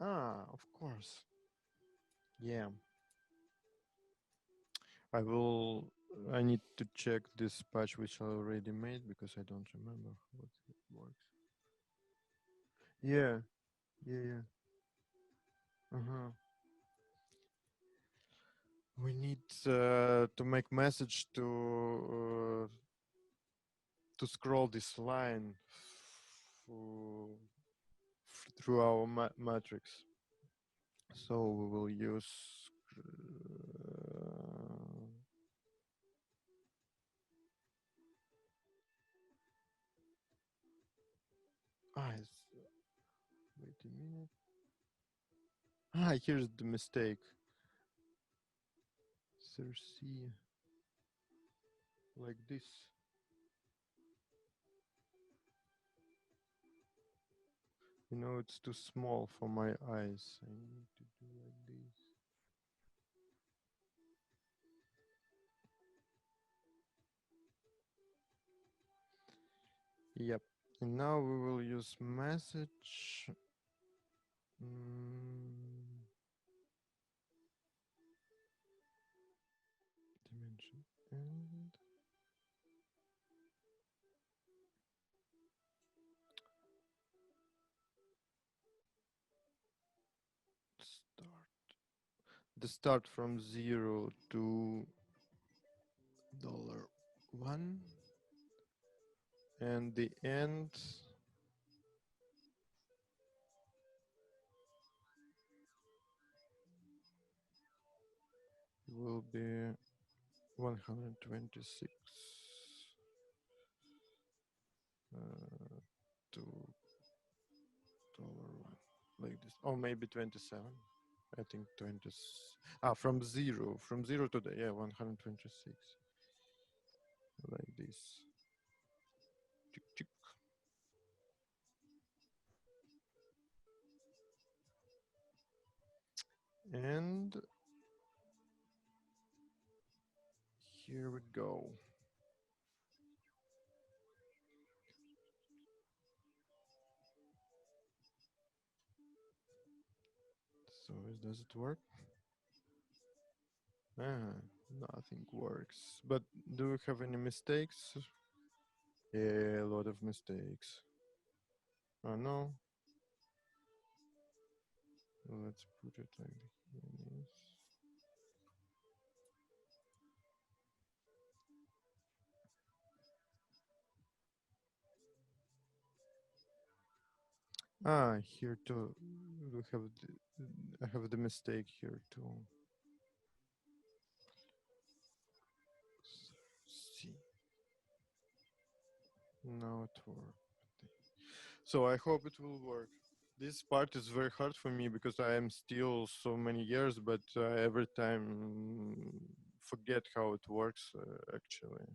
a minute. Ah, of course. Yeah. I need to check this patch which I already made because I don't remember what it works. Yeah. Uh-huh. We need to make message to scroll this line through our matrix. So we will use wait a minute. Here's the mistake. C like this. You know, it's too small for my eyes. I need to do like this. Yep. And now we will use message. Dimension and start. The start from 0 to $1 and the end will be 126 to $1 like this, or maybe 27. I think 20. From zero to the 126 like this. Tick, tick. And here we go. So does it work? Nothing works. But do we have any mistakes? Yeah, a lot of mistakes. Oh no. Let's put it like this. Here too. We have I have the mistake here too. See. Now it worked. So I hope it will work. This part is very hard for me because I am still so many years, but every time forget how it works actually.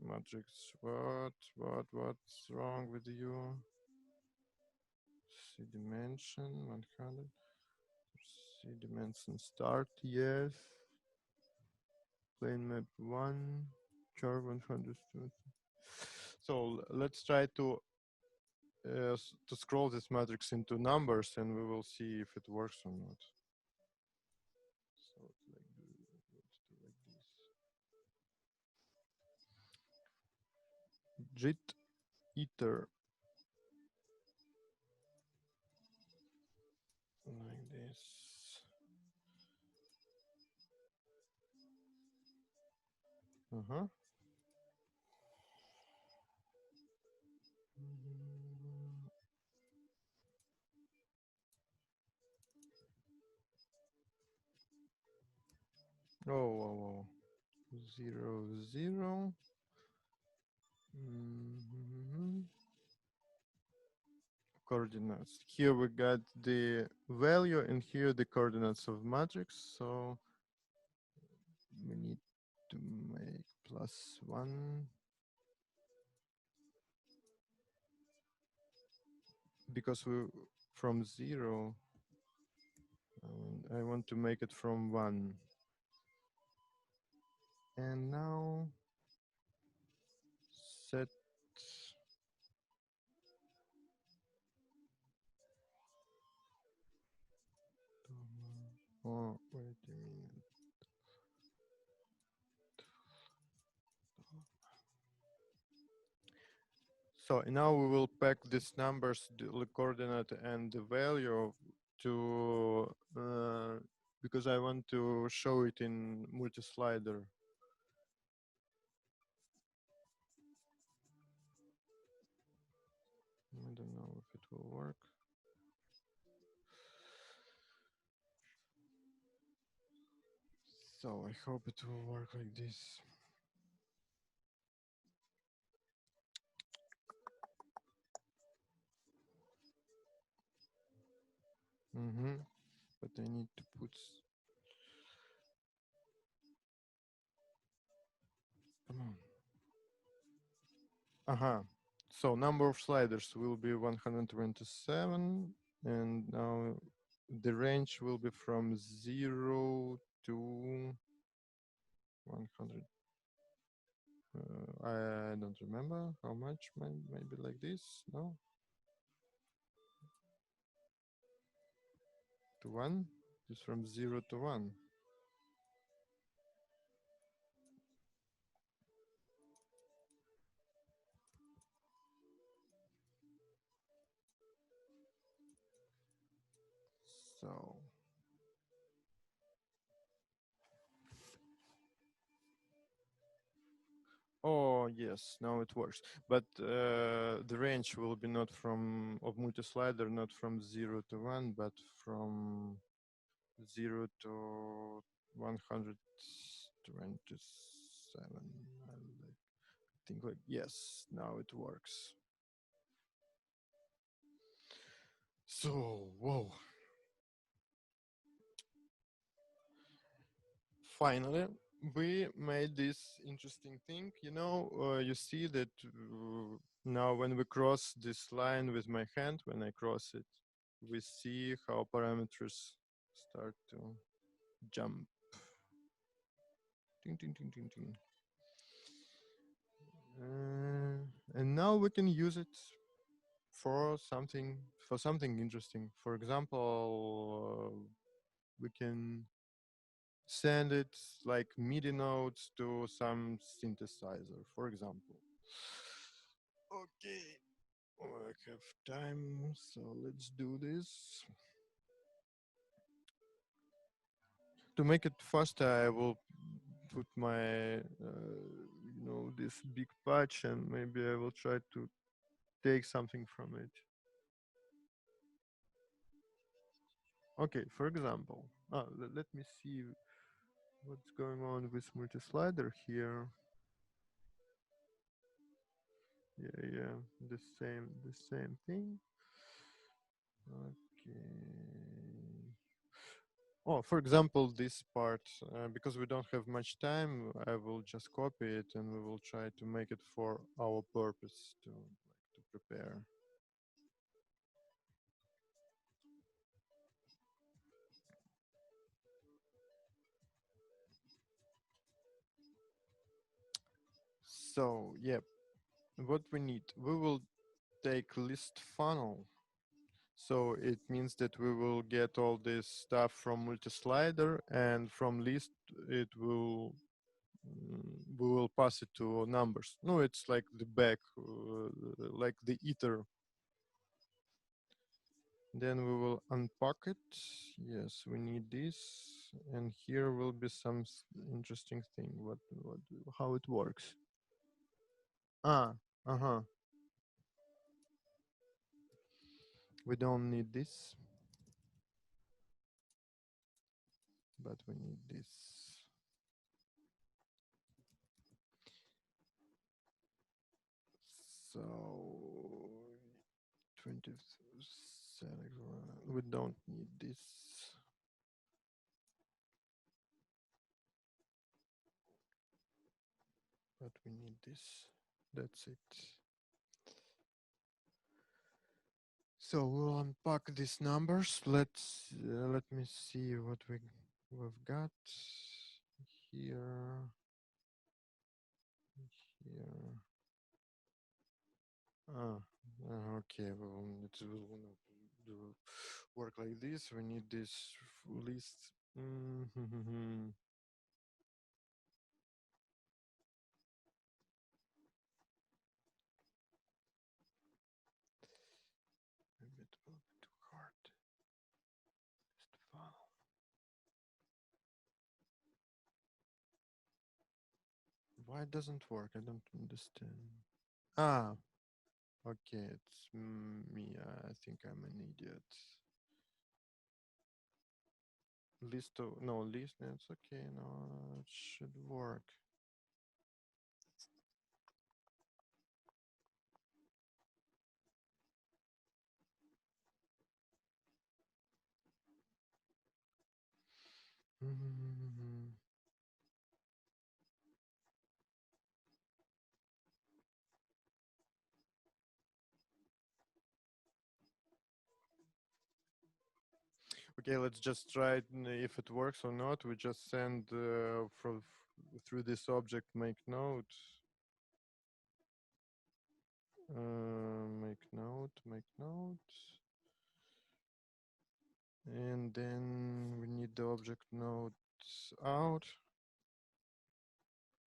Matrix, what's wrong with you? See dimension 100. See dimension start, yes. Plane map 1, char 100. So let's try to scroll this matrix into numbers and we will see if it works or not. So let's do like this. JIT ether. Like this. Oh, 0, 0. Coordinates. Here we got the value and here the coordinates of matrix. So we need to make +1 because we from 0. I want to make it from 1. And now set. Oh, wait a minute. So now we will pack these numbers, the coordinate and the value to, because I want to show it in multi-slider. I don't know if it will work. So I hope it will work like this. But I need to put. Come on. So number of sliders will be 127, and now the range will be from 0 to 100. I don't remember how much, maybe like this, no? To 1, just from 0 to 1. So oh yes, now it works. But the range will be not from of multi-slider, not from 0 to 1, but from 0 to 127. I think like yes, now it works. So whoa. Finally, we made this interesting thing. You know, you see that now when we cross this line with my hand, when I cross it, we see how parameters start to jump. Ding, ding, ding, ding, ding. And now we can use it for something interesting. For example, we can send it like MIDI notes to some synthesizer, for example. Okay, I have time, so let's do this. To make it faster, I will put my, this big patch, and maybe I will try to take something from it. Okay, for example, let me see what's going on with multi-slider here. Yeah, the same thing. Okay. Oh, for example, this part, because we don't have much time, I will just copy it and we will try to make it for our purpose to prepare. So, yeah, what we need, we will take list funnel. So it means that we will get all this stuff from multi-slider, and from list it will we will pass it to numbers. No, it's like the back, like the ether. Then we will unpack it. Yes, we need this, and here will be some interesting thing. How it works? Uh-huh. We don't need this, but we need this. So 20 we don't need this. But we need this. That's it. So we'll unpack these numbers. Let me see what we've got here. Okay. Well, it will do work like this. We need this list. Maybe it will be too hard. List file. Why it doesn't work? I don't understand. Okay, it's me. I think I'm an idiot. List of no list. That's okay. No, it should work. Okay, let's just try it, if it works or not. We just send through this object make note. Make note. And then we need the object nodes out.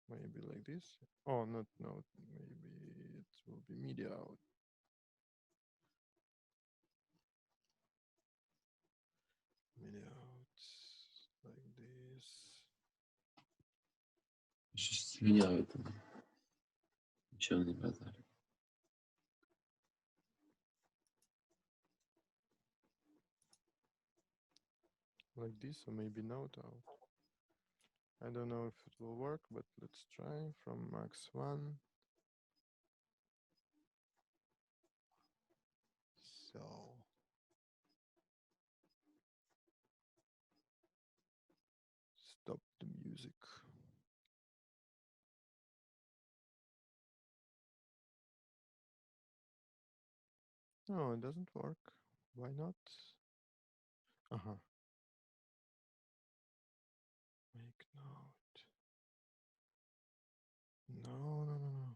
Maybe like this. Oh, not note. Maybe it will be media out. Media out like this. Щось міняє там. Нічого не базар. Like this, or maybe note out. I don't know if it will work, but let's try from max 1. So stop the music. No, it doesn't work. Why not? Uh-huh. Make note. No.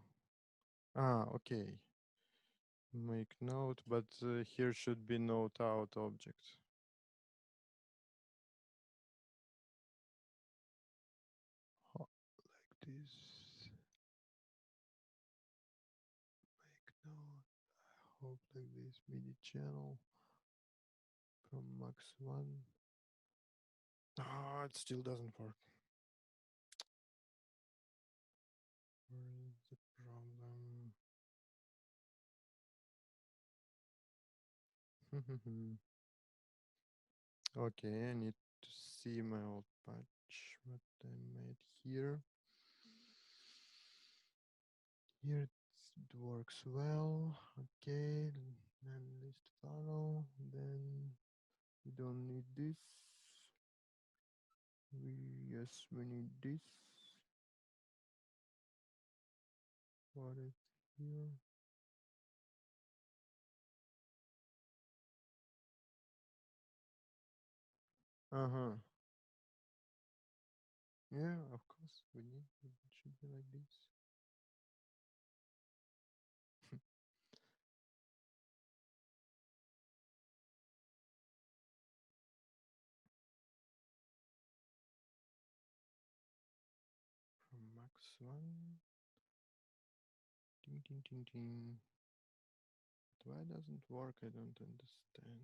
Ah, okay. Make note, but here should be note out object. Like this. Make note. I hope like this MIDI channel from max 1. Ah, it still doesn't work. Where is the problem? Okay, I need to see my old patch, what I made here. Here it works well. Okay, then list follow. Then we don't need this. Yes, we need this. What is here? Uh-huh. Yeah, of course we need it should be like this. From max 1. Ding ding ding ding. But why doesn't work? I don't understand.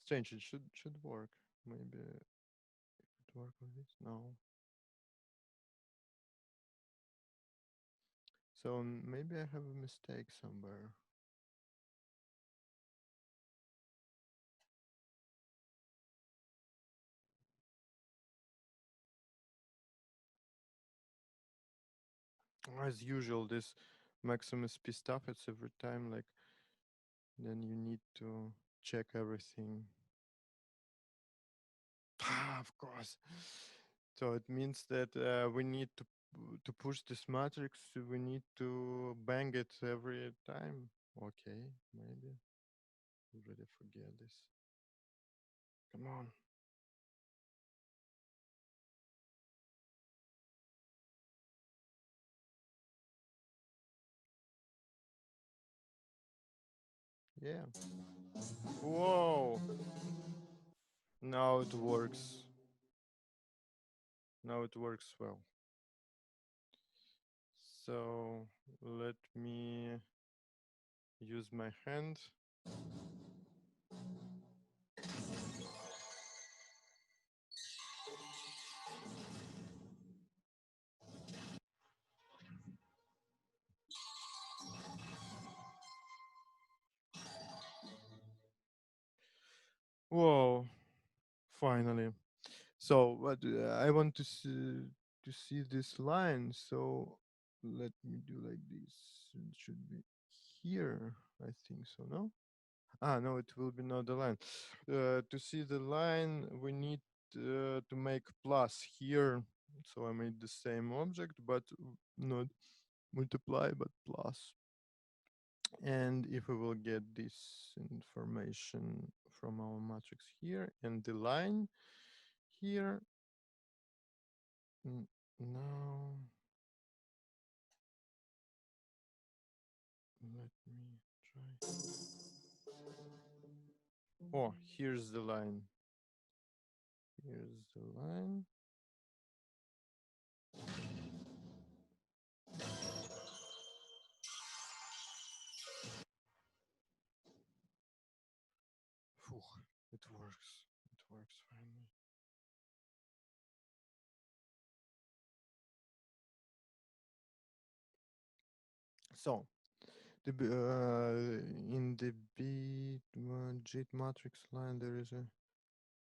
Strange, it should work. Maybe it work like this? No. So maybe I have a mistake somewhere. As usual, this Maximus P stuff, it's every time like, then you need to check everything. Of course. So it means that we need to push this matrix. We need to bang it every time. Okay, maybe. Already forget this. Come on. Yeah. Whoa. Now it works. Now it works well. So let me use my hand. Whoa, finally. So what I want to see this line. So let me do like this. It should be here. I think so. No. Ah, no, it will be not the line. To see the line, we need to make plus here. So I made the same object, but not multiply, but plus. And if we will get this information from our matrix here and the line here, now let me try. Oh, here's the line. Here's the line. Phew, it works. It works finally. So, in the JIT matrix line, there is a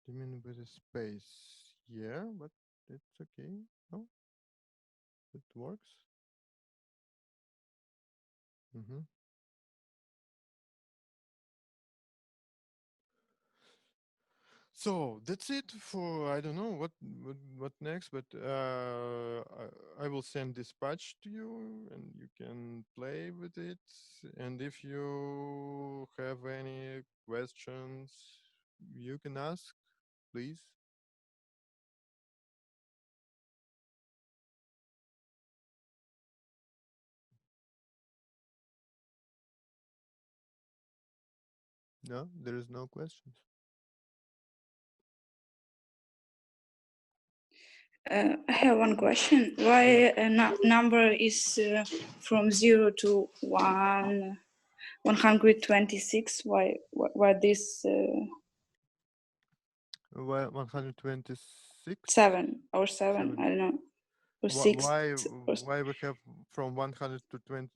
diminishing with a space. Yeah, but it's okay. No, it works. Mm-hmm. So that's it for, I don't know what next, but I will send this patch to you and you can play with it. And if you have any questions, you can ask, please. No, there is no questions. I have one question. Why a number is from 0 to 126? Why this? Well, 126. 7 or 7? I don't know. Or 6. Why we have from 100 to 20?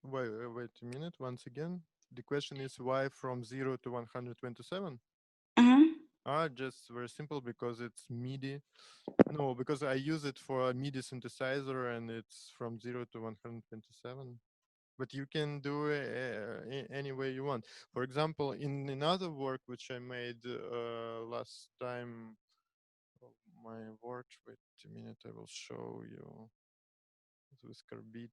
Wait a minute. Once again, the question is why from 0 to 127? Just very simple, because it's MIDI. No, because I use it for a MIDI synthesizer and it's from 0 to 127. But you can do it any way you want. For example, in another work which I made last time, my work, wait a minute, I will show you with Carbit.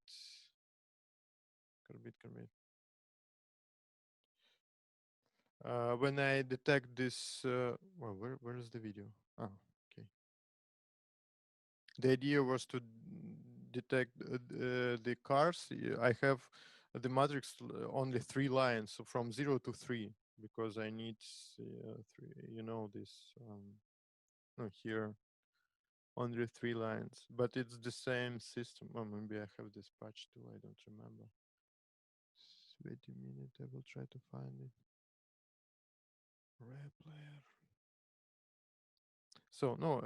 When I detect this, well, where is the video? Oh, okay. The idea was to detect the cars. I have the matrix only 3 lines, so from 0 to 3, because I need 3, you know, this no, here only 3 lines, but it's the same system. Oh, maybe I have this patch too, I don't remember. Wait a minute, I will try to find it. Rare player. So no,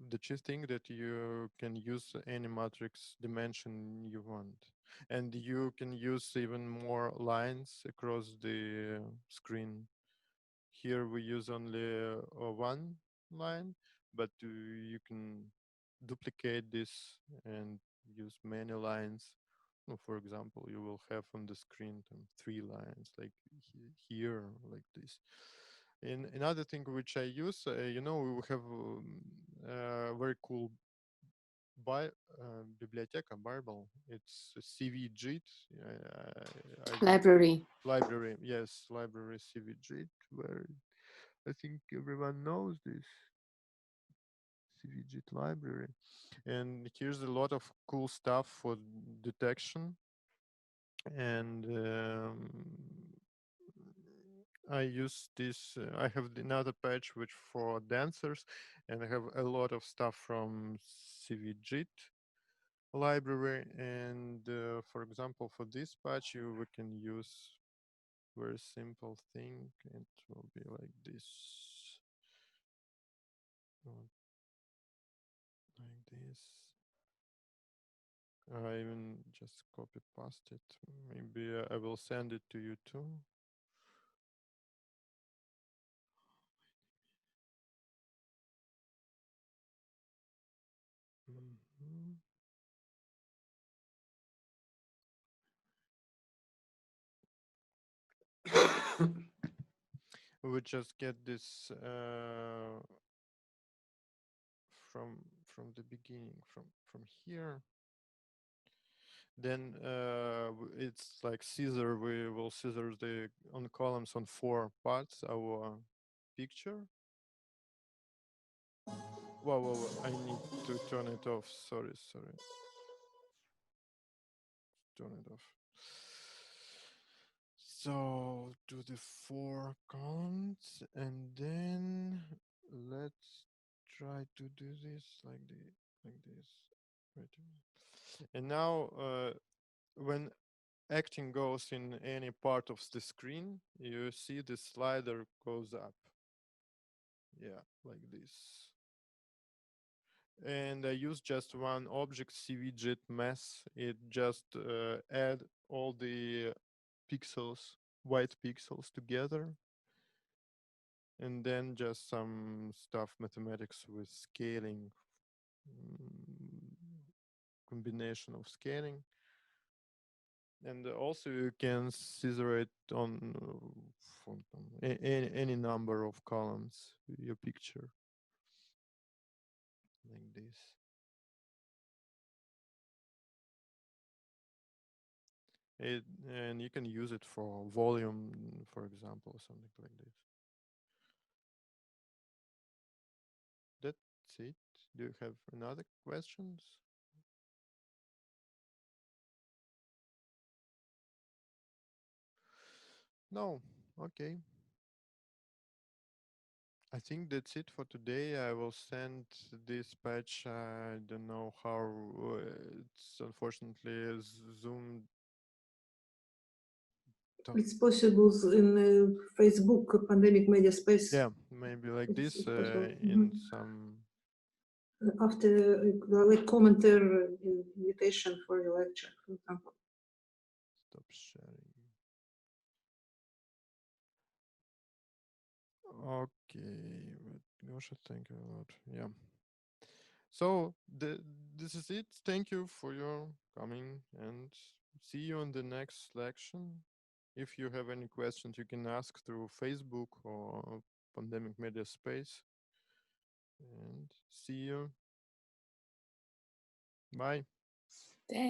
the chief thing that you can use any matrix dimension you want, and you can use even more lines across the screen. Here we use only 1 line, but you can duplicate this and use many lines. For example, you will have on the screen 3 lines, like here, like this. And another thing which I use, you know, we have a very cool biblioteca, Bible. It's CVJIT. Library. Library, yes, library CVJIT, where I think everyone knows this CVJIT library. And here's a lot of cool stuff for detection. And I use this, I have another patch which for dancers, and I have a lot of stuff from CVJIT library. And for example, for this patch, we can use very simple thing. It will be like this. Like this. I even just copy paste it. Maybe I will send it to you too. We just get this from the beginning, from here. Then it's like scissor. We will scissor the on columns on 4 parts our picture. Whoa! I need to turn it off. Sorry. Turn it off. So do the 4 columns, and then let's try to do this like this. Right. And now when acting goes in any part of the screen, you see the slider goes up. Yeah, like this. And I use just one object, CVJet mass. It just add all the pixels, white pixels together. And then just some stuff, mathematics with scaling, combination of scaling. And also you can scissor it on any number of columns, your picture, like this. And you can use it for volume, for example, or something like this. That's it. Do you have another questions? No. Okay. I think that's it for today. I will send this patch. I don't know how it's unfortunately Zoom. It's possible in Facebook pandemic media space. Yeah, maybe like It's this possible. in some. After like commenter invitation for your lecture, for example. Stop sharing. Okay, but Gosha, thank you a lot. Yeah. So this is it. Thank you for your coming, and see you in the next lection. If you have any questions, you can ask through Facebook or Pandemic Media Space. And see you. Bye. Thanks.